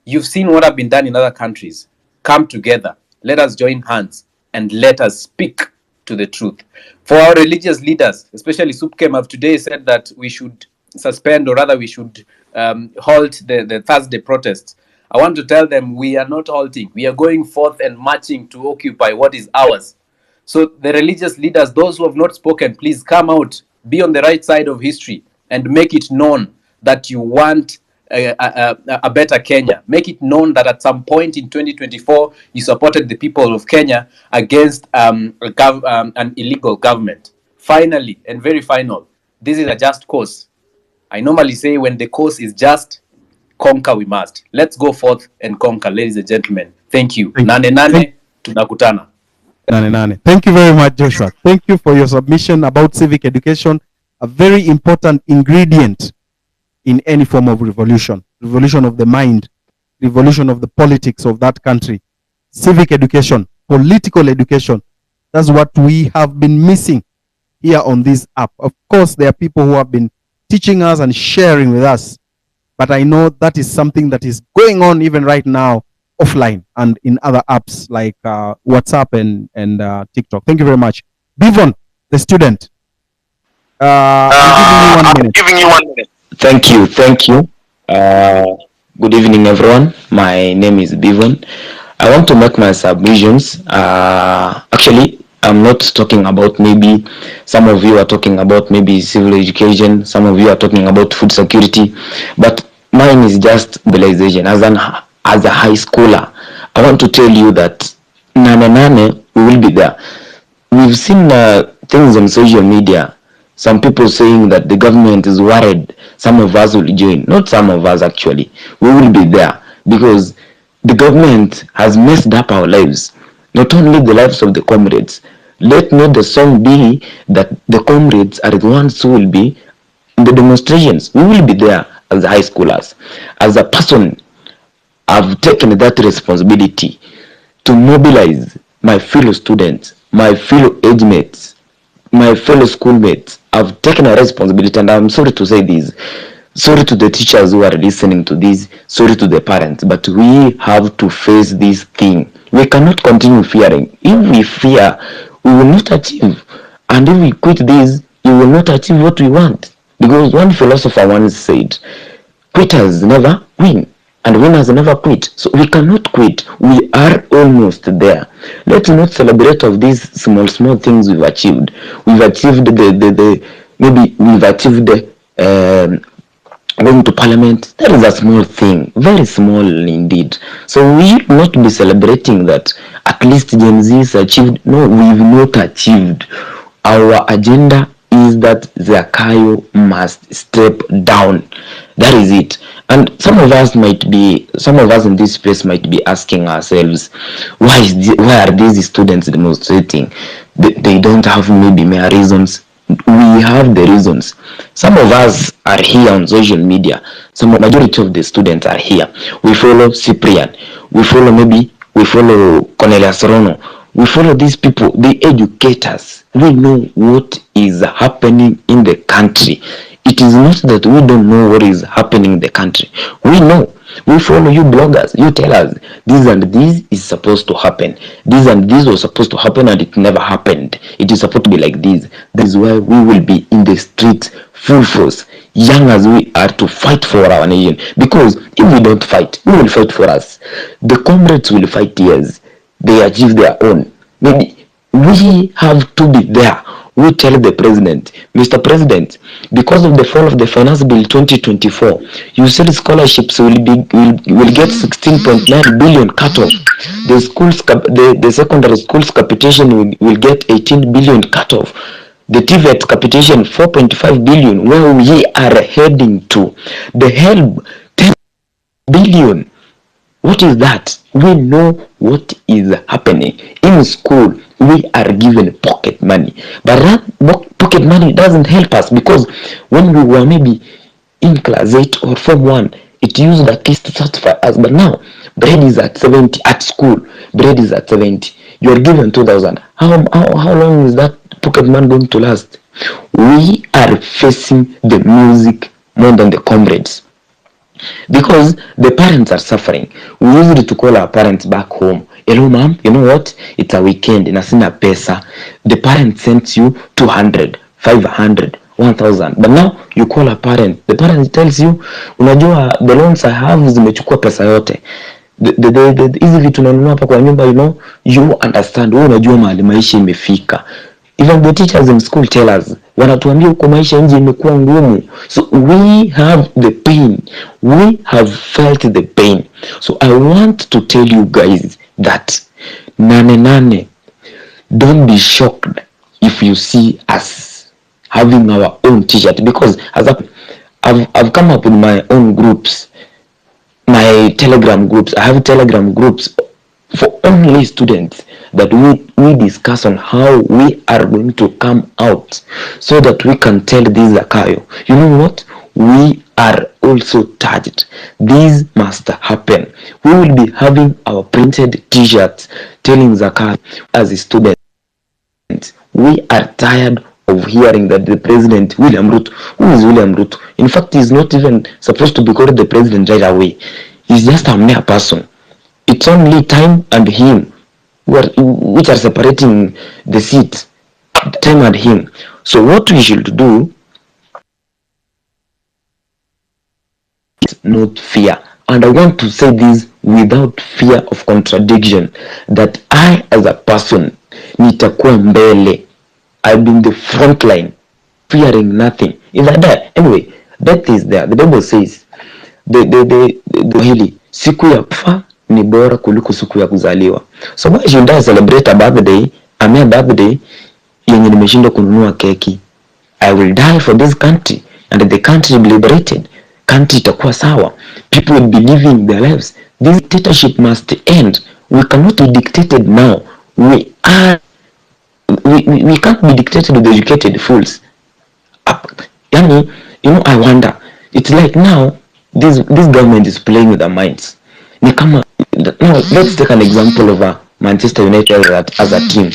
you've seen what have been done in other countries. Come together. Let us join hands and let us speak to the truth. For our religious leaders, especially Supkem of today, said that we should suspend, or rather we should halt the Thursday protests. I want to tell them we are not halting. We are going forth and marching to occupy what is ours. So the religious leaders, those who have not spoken, please come out, be on the right side of history, and make it known that you want a better Kenya. Make it known that at some point in 2024, you supported the people of Kenya against an illegal government. Finally, and very final, this is a just cause. I normally say when the cause is just, conquer we must. Let's go forth and conquer, ladies and gentlemen. Thank you. Nane, tunakutana. Nane. Thank you very much, Joshua. Thank you for your submission about civic education, a very important ingredient in any form of revolution of the mind, revolution of the politics of that country. Civic education, political education, that's what we have been missing here on this app. Of course, there are people who have been teaching us and sharing with us, but I know that is something that is going on even right now offline and in other apps like WhatsApp and TikTok. Thank you very much. Bivon, the student. I'm giving you 1 minute. Thank you. Good evening, everyone. My name is Bivon. I want to make my submissions. Actually, I'm not talking about, maybe some of you are talking about maybe civil education, some of you are talking about food security, but mine is just mobilization. As a high schooler, I want to tell you that Nane, we will be there. We've seen things on social media. Some people saying that the government is worried some of us will join. Not some of us, actually. We will be there because the government has messed up our lives. Not only the lives of the comrades. Let not the song be that the comrades are the ones who will be in the demonstrations. We will be there as high schoolers. As a person, I've taken that responsibility to mobilize my fellow students, my fellow age mates, my fellow schoolmates. I've taken a responsibility, and I'm sorry to say this. Sorry to the teachers who are listening to this. Sorry to the parents, but we have to face this thing. We cannot continue fearing. If we fear, we will not achieve. And if we quit this, we will not achieve what we want. Because one philosopher once said, quitters never win, and winners never quit. So we cannot quit. We are almost there. Let's not celebrate of these small things we've achieved. We've achieved maybe we've achieved going to parliament. That is a small thing, very small indeed. So we should not be celebrating that at least Gen Z has achieved. No, we've not achieved. Our agenda is that Zakayo must step down. That is it. And some of us in this space might be asking ourselves, why are these students demonstrating? They don't have maybe mere reasons. We have the reasons. Some of us are here on social media. Majority of the students are here. We follow Cyprian. We follow Cornelius Rono. We follow these people, they educate us. We know what is happening in the country. It is not that we don't know what is happening in the country. We know. We follow you bloggers. You tell us this and this is supposed to happen. This and this was supposed to happen and it never happened. It is supposed to be like this. That is why we will be in the streets full force, young as we are, to fight for our nation. Because if we don't fight, who will fight for us? The comrades will fight, yes. They achieve their own. Maybe we have to be there. We tell the president, Mr. President, because of the fall of the Finance Bill 2024, you said scholarships will get 16.9 billion cut off. The schools, the secondary schools capitation will get 18 billion cut off. The TVET capitation 4.5 billion, where we are heading to. The HELB 10 billion. What is that? We know what is happening. In school, we are given pocket money. But that pocket money doesn't help us, because when we were maybe in class 8 or form 1, it used at least to satisfy us. But now, bread is at 70 at school. Bread is at 70. You are given 2,000. How long is that pocket money going to last? We are facing the music more than the comrades, because the parents are suffering. We used to call our parents back home. Hello mom, you know what? It's a weekend na sina pesa. The parent sends you 200, 500, 1000. But now you call a parent. The parent tells you, unajua the loans I have zimechukua pesa yote. Hizi vitu nanunua hapa kwa nyumba, you understand. Wewe unajua mahali maisha imefika. Even the teachers in school tell us, wanatuambia uko maisha nje imekuwa ngumu. So we have the pain. We have felt the pain. So I want to tell you guys that Nane, don't be shocked if you see us having our own t-shirt, because as I've come up with my own groups, my Telegram groups. I have Telegram groups for only students that we discuss on how we are going to come out, so that we can tell this Zakayo, you know what, we are also touched. This must happen. We will be having our printed t-shirts telling Zakayo as a student, we are tired of hearing that the president, William Ruto, who is William Ruto? In fact, he's not even supposed to be called the president right away. He's just a mere person. It's only time and him which are separating the seat, time and him. So what we should do is not fear. And I want to say this without fear of contradiction, that I as a person, nitakuwa mbele. I've been the front line, fearing nothing. If I die, anyway, death is there. The Bible says, hili siku ya kufa ni bora kuliko siku ya kuzaliwa. So why should I celebrate a birthday, a mere birthday, yenye nimeshindwa kununua keki? I will die for this country, and the country will be liberated. Country itakuwa sawa. People will be living their lives. This dictatorship must end. We cannot be dictated now. We can't be dictated with educated fools. Yani, I wonder. It's like now, this government is playing with our minds. Now, let's take an example of Manchester United as a team.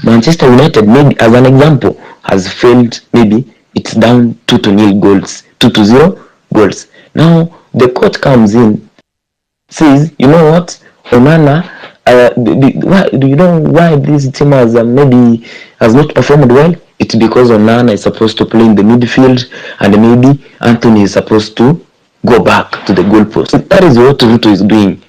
Manchester United, maybe as an example, has failed. Maybe it's down 2-0 goals, 2-0 goals. Now the coach comes in, says, you know what, Onana, do you know why this team has not performed well? It's because Onana is supposed to play in the midfield, and maybe Anthony is supposed to go back to the goalpost. That is what Ruto is doing.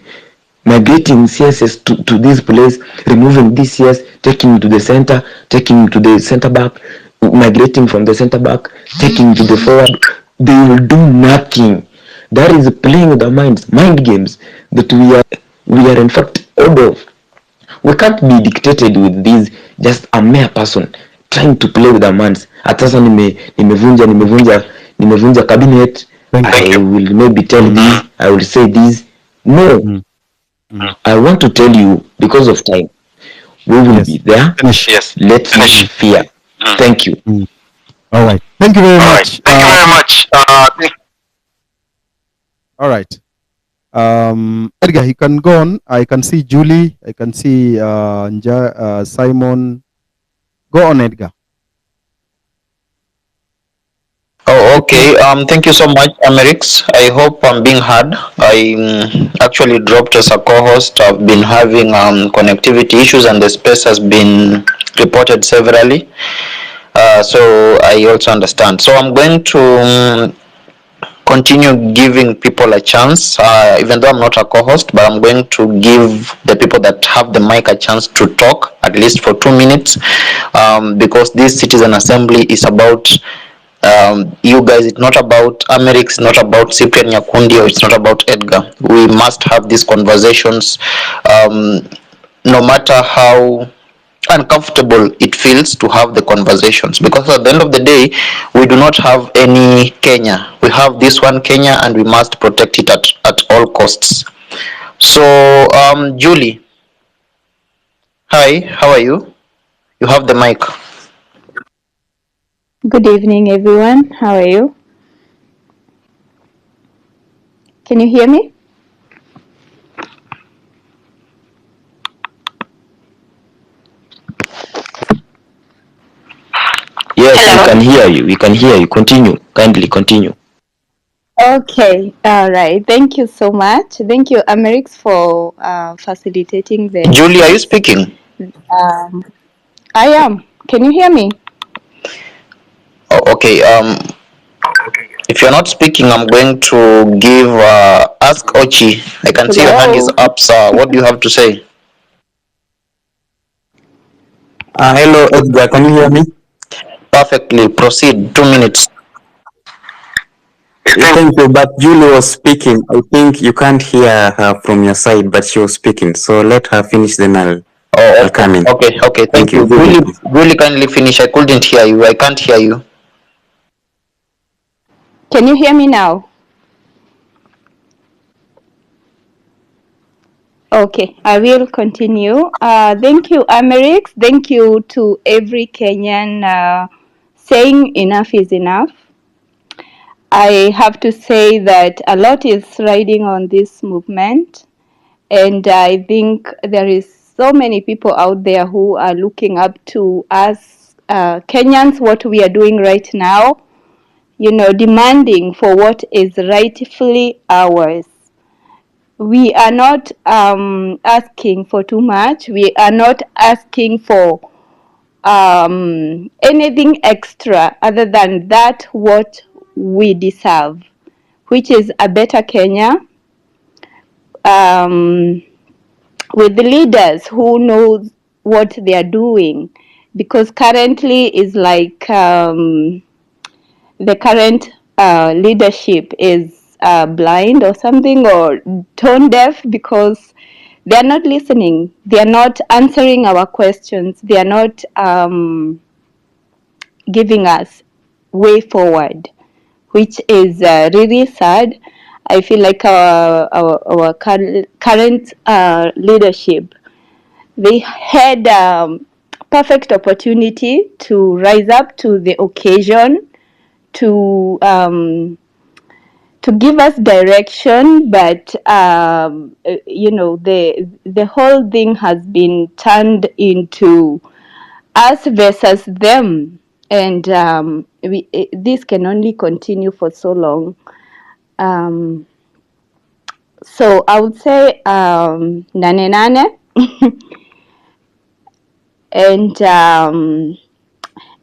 Migrating CSS to this place, removing this CS, taking to the center, taking to the center back, migrating from the center back, taking to the forward. They will do nothing. That is playing with our minds, mind games that we are in fact out of. We can't be dictated with this, just a mere person trying to play with our minds. Atasa nimevunja cabinet. I will maybe tell this, I will say this. No. I want to tell you, because of time, we will be there. Yes. Let's not fear. Thank you. All right. Thank you very much. Thank you very much. All right. Edgar, you can go on. I can see Julie. I can see Simon. Go on, Edgar. Oh, okay. Thank you so much, Amerix. I hope I'm being heard. I actually dropped as a co-host. I've been having connectivity issues, and the space has been reported severally. So I also understand. So I'm going to continue giving people a chance, even though I'm not a co-host, but I'm going to give the people that have the mic a chance to talk at least for 2 minutes, because this citizen assembly is about you guys. It's not about Amerix, it's not about Cyprian Nyakundi, or it's not about Edgar. We must have these conversations, no matter how uncomfortable it feels to have the conversations, because at the end of the day we do not have any Kenya. We have this one Kenya, and we must protect it at all costs. So Julie, hi, how are you? You have the mic. Good evening, everyone. How are you? Can you hear me? Yes, Hello. we can hear you. We can hear you. Continue. Kindly continue. Okay. All right. Thank you so much. Thank you, Amerix, for facilitating the. Julie, are you speaking? I am. Can you hear me? Oh, okay. If you're not speaking, I'm going to give ask Ochi. I can see your hand is Hello. up, sir. What do you have to say? Hello, Edgar. Can you hear me? Perfectly. Proceed. 2 minutes. Thank you. But Julie was speaking. I think you can't hear her from your side, but she was speaking. So let her finish, then I'll Oh, okay. come in. Okay. Thank Thank you. you. Julie, kindly finish. I couldn't hear you. I can't hear you. Can you hear me now? Okay, I will continue. Thank you, Amerix. Thank you to every Kenyan saying enough is enough. I have to say that a lot is riding on this movement, and I think there is so many people out there who are looking up to us Kenyans, what we are doing right now, demanding for what is rightfully ours. We are not asking for too much. We are not asking for anything extra other than that what we deserve, which is a better Kenya, with the leaders who know what they are doing, because currently is like the current leadership is blind or something, or tone deaf, because they are not listening. They are not answering our questions. They are not giving us way forward, which is really sad. I feel like our current leadership, they had perfect opportunity to rise up to the occasion, to give us direction, but the whole thing has been turned into us versus them, and this can only continue for so long. So I would say nane,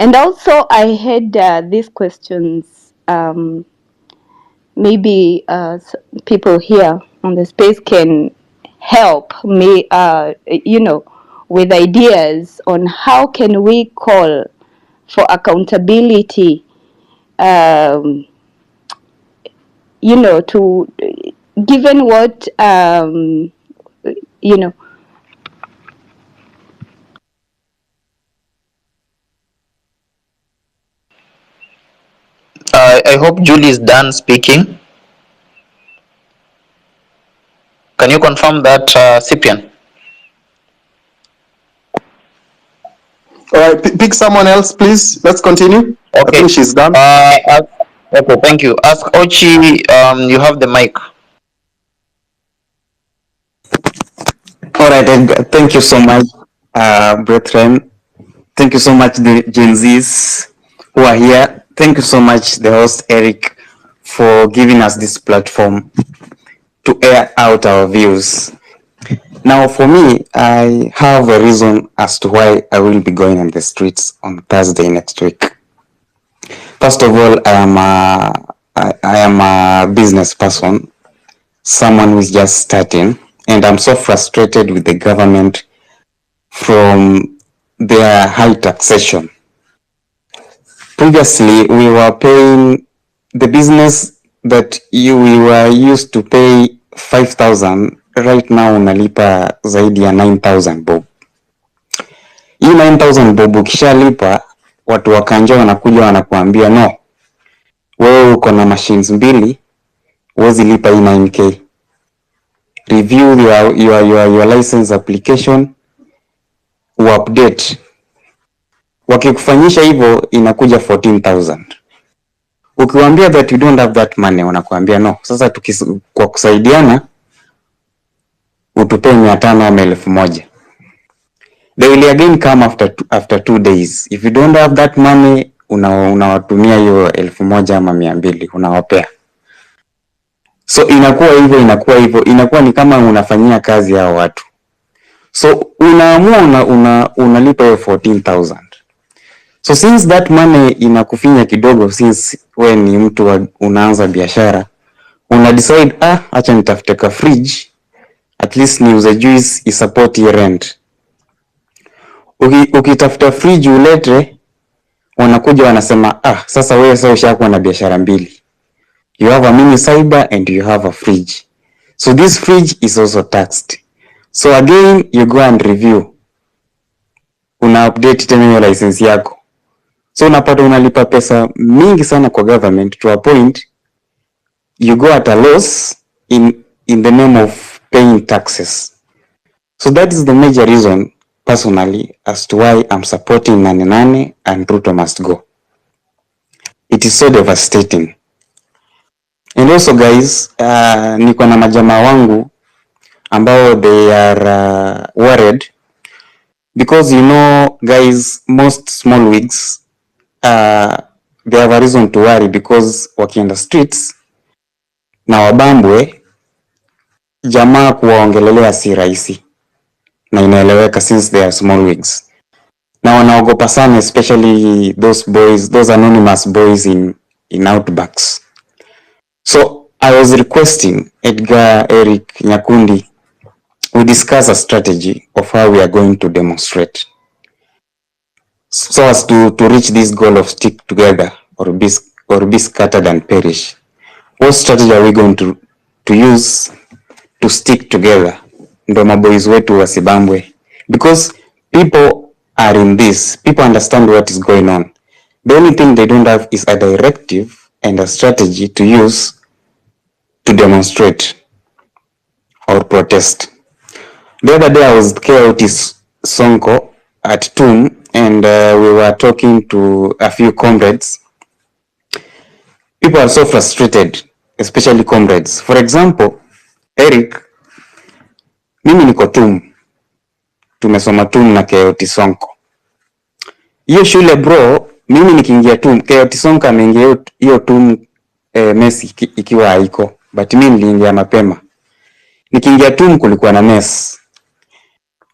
and also I had these questions. Maybe people here on the space can help me, with ideas on how can we call for accountability, to given what, you know, I hope Julie is done speaking. Can you confirm that, Cyprian? All right, pick someone else, please. Let's continue. Okay. I think she's done. Okay, thank you. Ask Ochi. You have the mic. All right, and thank you so much, brethren. Thank you so much, the GENZS who are here. Thank you so much, the host Eric, for giving us this platform to air out our views. Now, for me, I have a reason as to why I will be going on the streets on Thursday next week. First of all, I am a business person, someone who is just starting, and I'm so frustrated with the government from their high taxation. Previously, we were paying the business that we were used to pay 5,000, right now unalipa zaidi ya 9,000 bob. Hii 9,000 bob ukishalipa, watu wa Kanja wanakuja wanakuambia no, wewe uko na machines mbili, huwezi lipa hii 9k. Review your license application, update. Wakikufanyisha hivyo inakuja 14,000. Ukiwaambia that you don't have that money, wanakuambia no, sasa kwa kusaidiana utupe 500 ama 1,000. They will again come after 2 days. If you don't have that money, unawatumia hiyo 1,000 ama 200 unawapea. So inakuwa ni kama unafanyia kazi hao watu. So unaamua unalipa hiyo 14,000. So since that money inakufinya kidogo, since we ni mtu unaanza biashara, una decide acha nitafute ka fridge, at least niuze juice isupport your rent. Ukitafuta fridge ulete, wanakuja wanasema sasa wewe sasa ushakuwa na biashara mbili. You have a mini cyber and you have a fridge. So this fridge is also taxed. So again you go and review. Una update tena hiyo license yako. So unapata unalipa pesa mingi sana kwa government to a point you go at a loss in the name of paying taxes. So that is the major reason personally as to why I'm supporting Nane and Ruto must go. It is so devastating. And also guys, niko na majamaa wangu ambao they are worried because you know guys, most small wigs they have a reason to worry because wakienda streets na wabambwe, jamaa kuwaongelelea si rahisi na inaeleweka since they are small wigs, na wanaogopa sana, especially those boys, those anonymous boys in outbacks. So I was requesting Edgar, Eric, Nyakundi, we discuss a strategy of how we are going to demonstrate so as to reach this goal of stick together or be scattered and perish. What strategy are we going to use to stick together? Ndo maboys wetu wasibambwe, because people are in this, people understand what is going on. The only thing they don't have is a directive and a strategy to use to demonstrate or protest. The other day I was KOT Sonko at TUM and we were talking to a few comrades. People are so frustrated, especially comrades. For example, Eric, mimi niko TUM, tumesoma TUM na KOT Sonko. Hiyo shule bro, mimi nikiingia TUM, KOT Sonko ameingia hiyo TUM mesi ikiwa haiko, but mimi niliingia mapema. Nikiingia TUM kulikuwa na mess.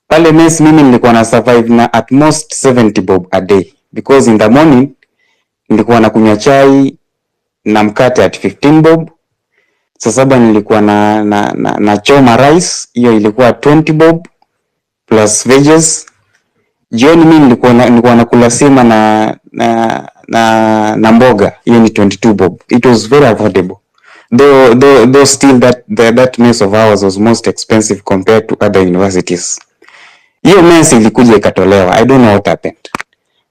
Pale mess mimi nilikuwa na survive na at most 70 bob a day, because in the morning nilikuwa na kunywa chai na mkate at 15 bob. Saa 7 nilikuwa na choma rice, hiyo ilikuwa 20 bob plus veggies. Jioni mimi nilikuwa nakula sima na mboga, hiyo ni 22 bob. It was very affordable. Though still that mess of ours was most expensive compared to other universities. Hiyo mess ilikuja ikatolewa. I don't know what happened.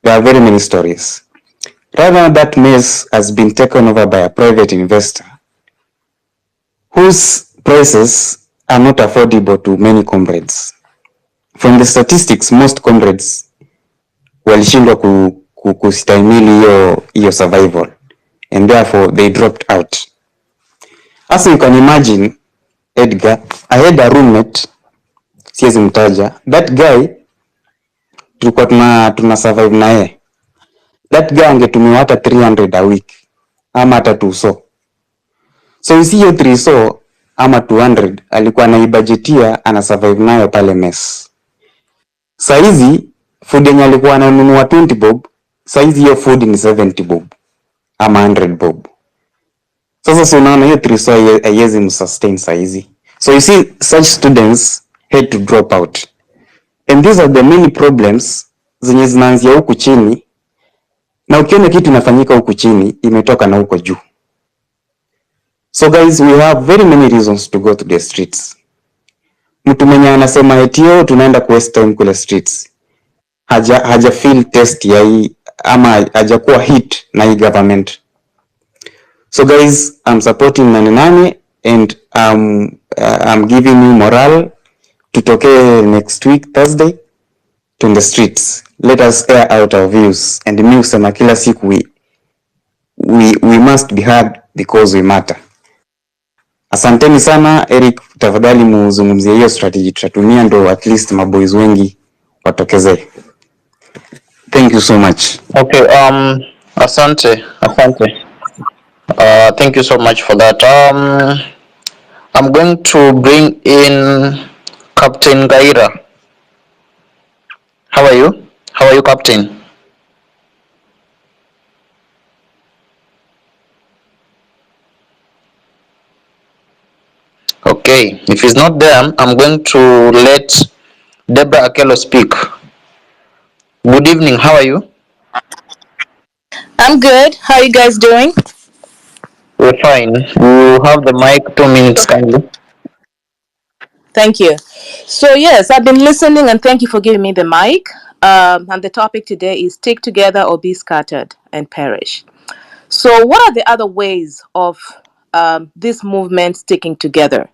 There are very many stories. Rather, that mess has been taken over by a private investor whose prices are not affordable to many comrades. From the statistics, most comrades walishindwa kustahimili hiyo survival, and therefore they dropped out. As you can imagine, Edgar, I had a roommate siwezi mtaja. That guy tulikuwa tuna survive na yeye. That guy angetumiwa hata 300 a week ama hata 200. So you see hiyo 300 ama 200 alikuwa anaibajetia, ana survive nayo pale mess. Saizi food yenye alikuwa ananunua 20 bob, saizi hiyo food ni 70 bob ama 100 bob. Sasa so unaona hiyo 300 haiwezi msustain saizi. So you see such students had to drop out. And these are the many problems zenye zinaanzia huku chini, na ukiona kitu inafanyika huku chini imetoka na huko juu. So guys, we have very many reasons to go to the streets. Mtu mwenye anasema etio tunaenda ku waste time kule streets, haja feel test ya hii ama hajakuwa hit na hii government. So guys, I'm supporting Nane and I'm giving you morale. Tutoke next week Thursday to the streets. Let us air out our views, and the news na kila siku we must be heard because we matter. Asanteni sana. Eric, tafadhali muzungumzie hiyo strategy tutatumia ndo at least maboys wengi watokezee. Thank you so much. Okay, asante. Thank you so much for that. I'm going to bring in Captain Gaira. How are you? How are you, Captain? Okay, if he's not there, I'm going to let Deborah Akello speak. Good evening, how are you? I'm good. How are you guys doing? We're fine. You have the mic, 2 minutes kindly. Thank you. So yes, I've been listening and thank you for giving me the mic. And the topic today is stick together or be scattered and perish. So what are the other ways of this movement sticking together?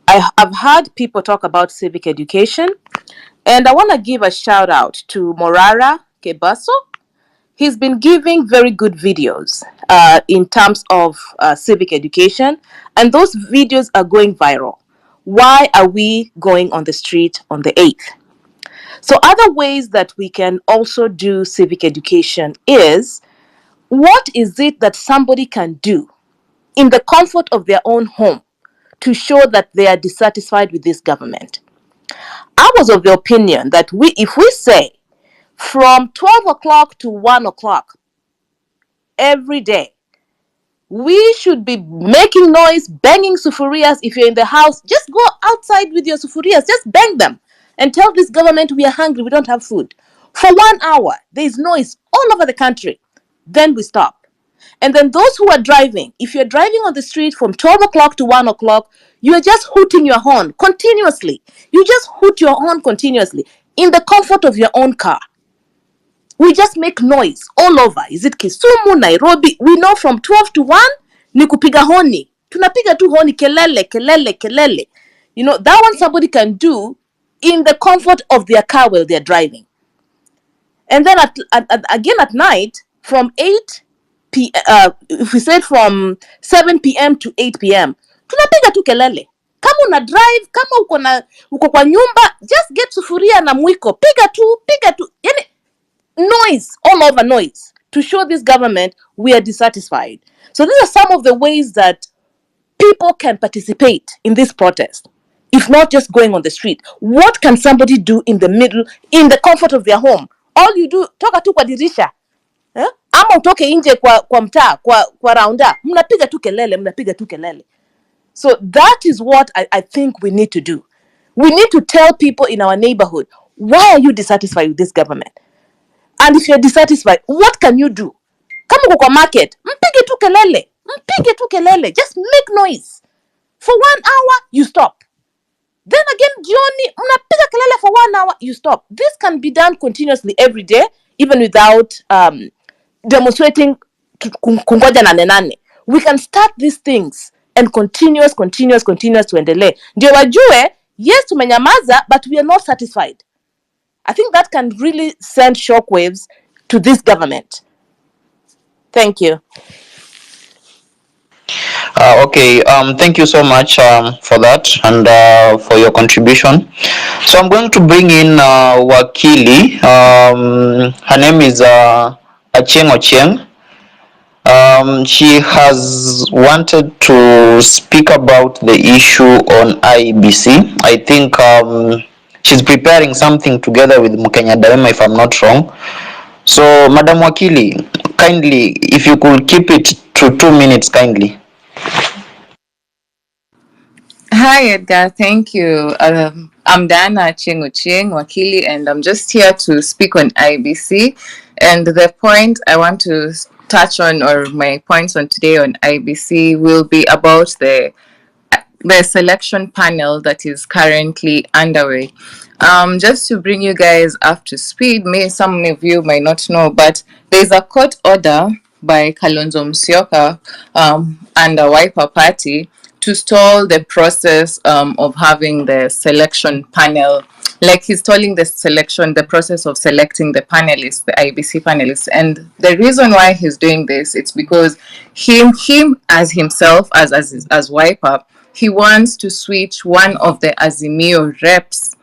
I've heard people talk about civic education, and I want to give a shout out to Morara Kebaso. He's been giving very good videos in terms of civic education, and those videos are going viral. Why are we going on the street on the 8th? So other ways that we can also do civic education is, what is it that somebody can do in the comfort of their own home to show that they are dissatisfied with this government? I was of the opinion that if we say from 12 o'clock to 1 o'clock every day, we should be making noise, banging sufurias. If you're in the house, just go outside with your sufurias, just bang them and tell this government we are hungry, we don't have food. For 1 hour, there is noise all over the country. Then we stop. And then those who are driving, if you're driving on the street from 12 o'clock to 1 o'clock, you are just hooting your horn continuously. You just hoot your horn continuously in the comfort of your own car. We just make noise all over. Is it Kisumu, Nairobi? We know from 12 to 1 ni kupiga honi. Tunapiga tu honi, kelele, kelele, kelele. You know, that one somebody can do in the comfort of their car while they're driving. And then again at night, from 8 p.m., if we said from 7 p.m. to 8 p.m., tunapiga tu kelele. Kama una drive, kama uko kwa nyumba, just get sufuria na mwiko. Piga tu. Yani, noise, all over noise, to show this government we are dissatisfied. So these are some of the ways that people can participate in this protest, if not just going on the street. What can somebody do in the middle, in the comfort of their home? All you do, toka tu kwa dirisha, ama utoke nje kwa mtaa, kwa raunda, mnapiga tu kelele. So that is what I think we need to do. We need to tell people in our neighborhood, why are you dissatisfied with this government? And if you're dissatisfied, what can you do? Kama uko kwa market, mpige tu kelele. Just make noise. For 1 hour, you stop. Then again, jioni, mnapiga kelele for 1 hour, you stop. This can be done continuously every day, even without demonstrating kungoja nane. We can start these things and continuous tuendelee. Ndio wajue, yes tumenyamaza, but we are not satisfied. I think that can really send shockwaves to this government. Thank you. Okay, thank you so much for that and for your contribution. So I'm going to bring in Wakili. Her name is Achieng Ochieng. She has wanted to speak about the issue on IBC. I think she's preparing something together with Mukenya Daima, if I'm not wrong. So, Madam Wakili, kindly, if you could keep it to 2 minutes, kindly. Hi, Edgar. Thank you. I'm Dana Chieng Wakili, and I'm just here to speak on IBC. And the point I want to touch on, or my points on today on IBC, will be about the selection panel that is currently underway. Just to bring you guys up to speed, some of you might not know, but there's a court order by Kalonzo Musyoka and the Wiper Party to stall the process of having the selection panel. Like he's stalling the process of selecting the panelists, the IBC panelists. And the reason why he's doing this, it's because him as himself, as Wiper, he wants to switch one of the Azimio reps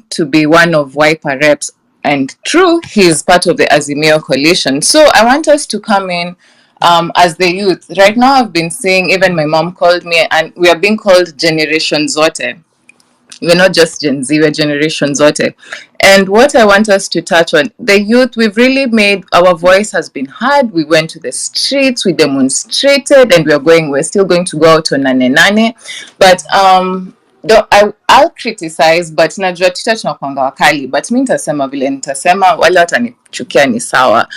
to be one of Wiper reps. And true, he is part of the Azimio coalition. So I want us to come in as the youth. Right now, I've been seeing, even my mom called me, and we are being called Generation Zote. We're not just Gen Z, we're Generation Zote. And what I want us to touch on, the youth, we've really made, our voice has been heard. We went to the streets, we demonstrated, and we're still going to go out on Nane. But I'll criticize, but najua tunakuanga wakali, but mi nitasema vile nitasema, wale watanichukia ni sawa.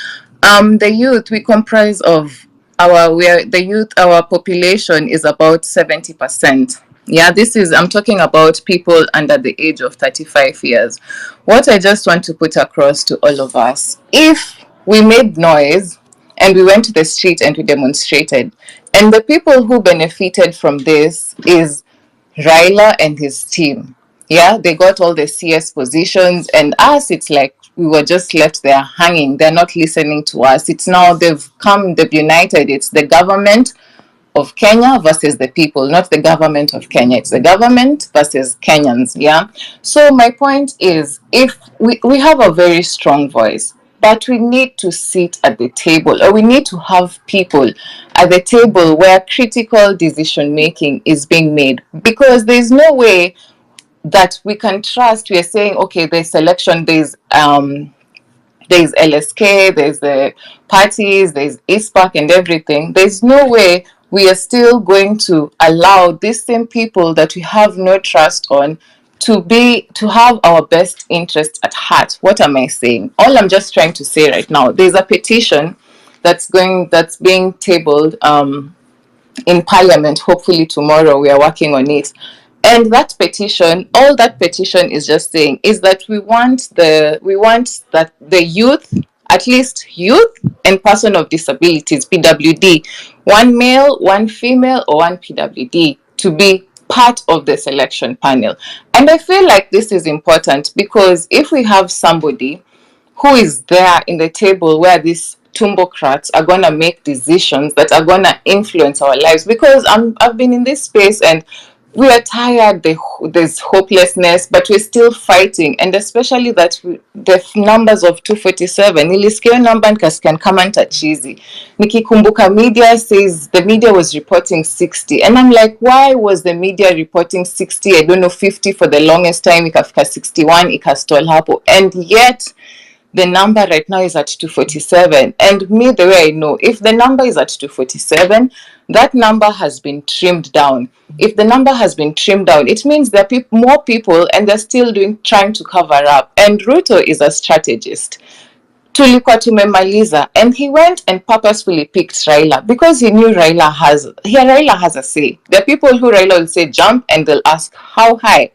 The youth, we comprise of our population is about 70%. Yeah, I'm talking about people under the age of 35 years. What I just want to put across to all of us, if we made noise and we went to the street and we demonstrated, and the people who benefited from this is Raila and his team. Yeah, they got all the CS positions, and us, it's like we were just left there hanging. They're not listening to us. It's now they've united. It's the government of Kenya versus the people, not the government of Kenya. It's the government versus Kenyans. Yeah. So my point is, if we have a very strong voice, but we need to sit at the table, or we need to have people at the table where critical decision making is being made, because there's no way that we can trust. We are saying, okay, there's selection, there's LSK, there's the parties, there's ISPAC and everything. There's no way we are still going to allow these same people that we have no trust on to have our best interest at heart. What am I saying? All I'm just trying to say right now, there's a petition that's being tabled in Parliament. Hopefully tomorrow, we are working on it. And that petition, all that petition is just saying is that we want that the youth, at least youth and person of disabilities, PWD, one male, one female, or one PWD, to be part of the selection panel. And I feel like this is important, because if we have somebody who is there in the table where these tumbocrats are going to make decisions that are going to influence our lives, because I've been in this space and we are tired, there's hopelessness, but we're still fighting. And especially that the numbers of 247, nilisikia number nikasikia kama nitachizi. Nikikumbuka media says the media was reporting 60. And I'm like, why was the media reporting 60? I don't know, 50 for the longest time, ikafika 61, ikastall hapo. And yet, the number right now is at 247. And me, the way I know, if the number is at 247, that number has been trimmed down. If the number has been trimmed down, it means there are more people and they're still trying to cover up. And Ruto is a strategist. Tulikuwa tumemaliza, and he went and purposefully picked Raila because he knew Raila has a say. There are people who Raila will say jump and they'll ask how high.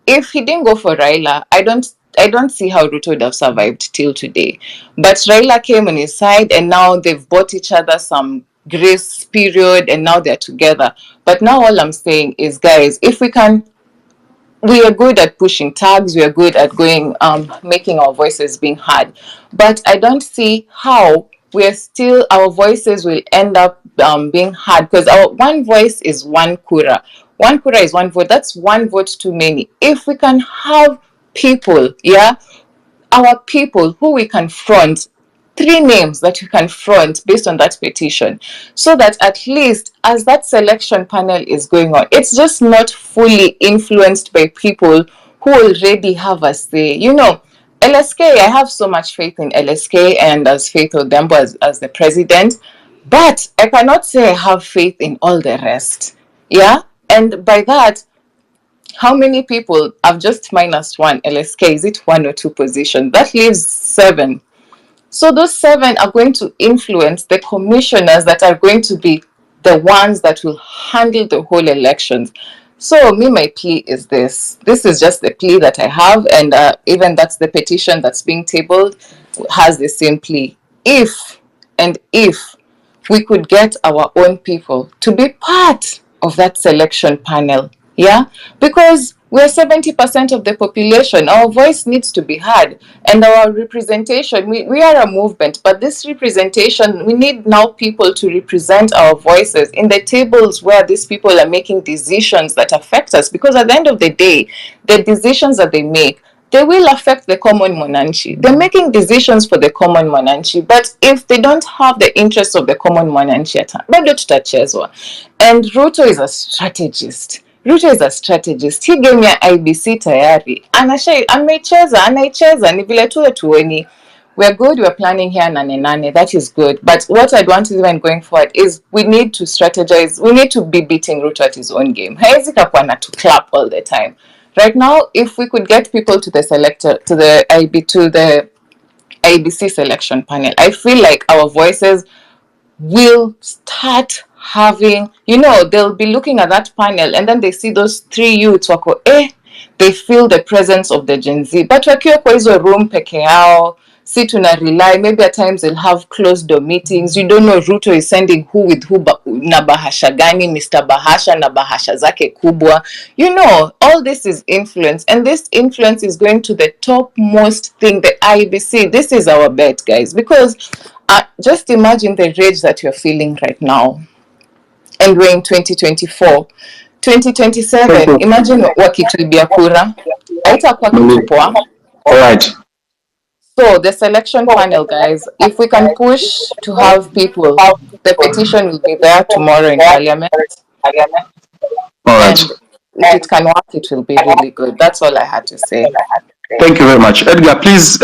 If he didn't go for Raila, I don't see how Ruto would have survived till today. But Raila came on his side, and now they've bought each other some grace period, and now they're together. But now all I'm saying is, guys, if we are good at pushing tags, we are good at making our voices being heard. But I don't see how our voices will end up being heard, because our one voice is one kura. One kura is one vote. That's one vote too many. If we can have people, our people who we can front, 3 names that we can front based on that petition, so that at least as that selection panel is going on, it's just not fully influenced by people who already have a say. LSK, I have so much faith in LSK and as Faith Odembo as the president, but I cannot say I have faith in all the rest. And by that, how many people? I've just minus 1 LSK. Is it 1 or 2 position? That leaves 7. So those 7 are going to influence the commissioners that are going to be the ones that will handle the whole elections. So my plea is this. This is just the plea that I have, and even that's the petition that's being tabled has the same plea. If we could get our own people to be part of that selection panel, because we're 70% of the population. Our voice needs to be heard, and our representation, we are a movement, but this representation, we need now people to represent our voices in the tables where these people are making decisions that affect us, because at the end of the day, the decisions that they make, they will affect the common mwananchi. They're making decisions for the common mwananchi, but if they don't have the interests of the common mwananchi, bado tutachezwa. And Ruto is a strategist. He gave me IBC tayari. Anaicheza, ni vile tu tuweni. We're good, we're planning here, Nane, that is good. But what I want even going forward is we need to strategize. We need to be beating Ruto at his own game. Haezi kakwana to clap all the time. Right now, if we could get people to the IBC selection panel, I feel like our voices will start having, they'll be looking at that panel and then they see those 3 youths wako, they feel the presence of the Gen Z. But wakiwa kwa hizo room peke yao, si tuna rely, maybe at times they'll have closed door meetings. You don't know Ruto is sending who with who na bahasha gani, Mr. Bahasha na bahasha zake kubwa. All this is influence, and this influence is going to the topmost thing, the IBC. This is our bet, guys, because just imagine the rage that you're feeling right now. And we're in 2024. 2027, imagine wakituibia kura. Haitakuwa kitu poa. All right. So the selection panel, guys, if we can push to have people, the petition will be there tomorrow in Parliament. All right. And if it can work, it will be really good. That's all I had to say. Thank you very much. Edgar, please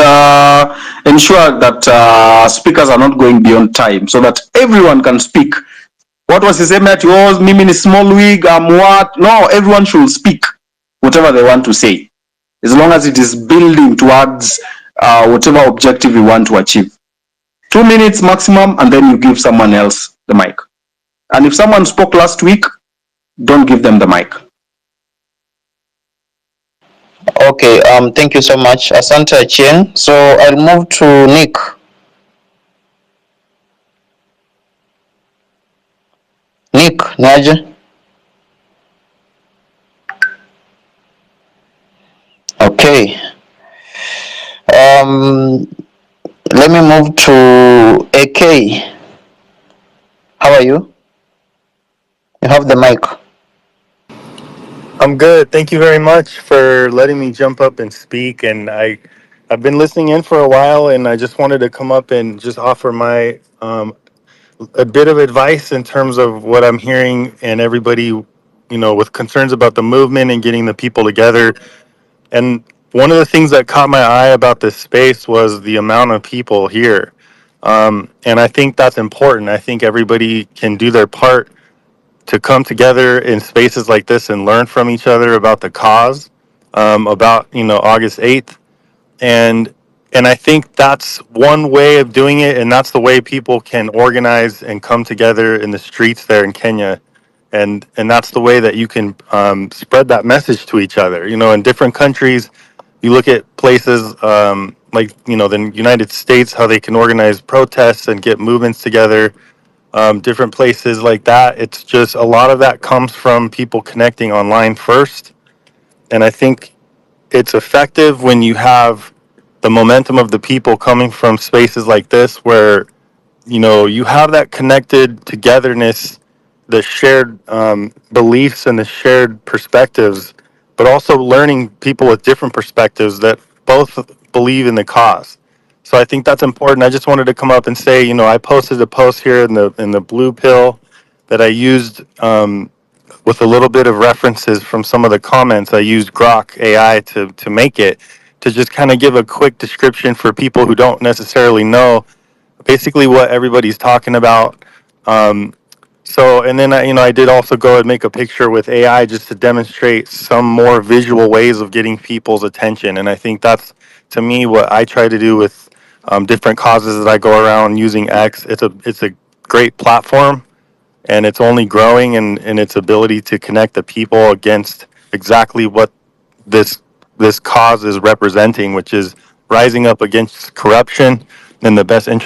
ensure that speakers are not going beyond time so that everyone can speak. What was his name that was? Mimi ni small wig, what? No, everyone should speak whatever they want to say, as long as it is building towards whatever objective you want to achieve. 2 minutes maximum, and then you give someone else the mic. And if someone spoke last week, don't give them the mic. Okay, thank you so much, Asante Achieng. So I'll move to Nick. Nick, Naja. Okay. Let me move to AK. How are you? You have the mic. I'm good. Thank you very much for letting me jump up and speak. And I've been listening in for a while, and I just wanted to come up and just offer my a bit of advice in terms of what I'm hearing and everybody, with concerns about the movement and getting the people together. And one of the things that caught my eye about this space was the amount of people here. And I think that's important. I think everybody can do their part to come together in spaces like this and learn from each other about the cause, about August 8th, and I think that's one way of doing it, and that's the way people can organize and come together in the streets there in Kenya, and that's the way that you can spread that message to each other. In different countries, you look at places like the United States, how they can organize protests and get movements together. Different places like that. It's just a lot of that comes from people connecting online first. And I think it's effective when you have the momentum of the people coming from spaces like this where, you have that connected togetherness, the shared beliefs and the shared perspectives, but also learning people with different perspectives that both believe in the cause. So I think that's important. I just wanted to come up and say, I posted a post here in the blue pill that I used with a little bit of references from some of the comments. I used Grok AI to make it, to just kind of give a quick description for people who don't necessarily know basically what everybody's talking about. So, and then I did also go and make a picture with AI just to demonstrate some more visual ways of getting people's attention. And I think that's, to me, what I try to do with different causes that I go around using X. It's a great platform, and it's only growing in its ability to connect the people against exactly what this cause is representing, which is rising up against corruption in the best interest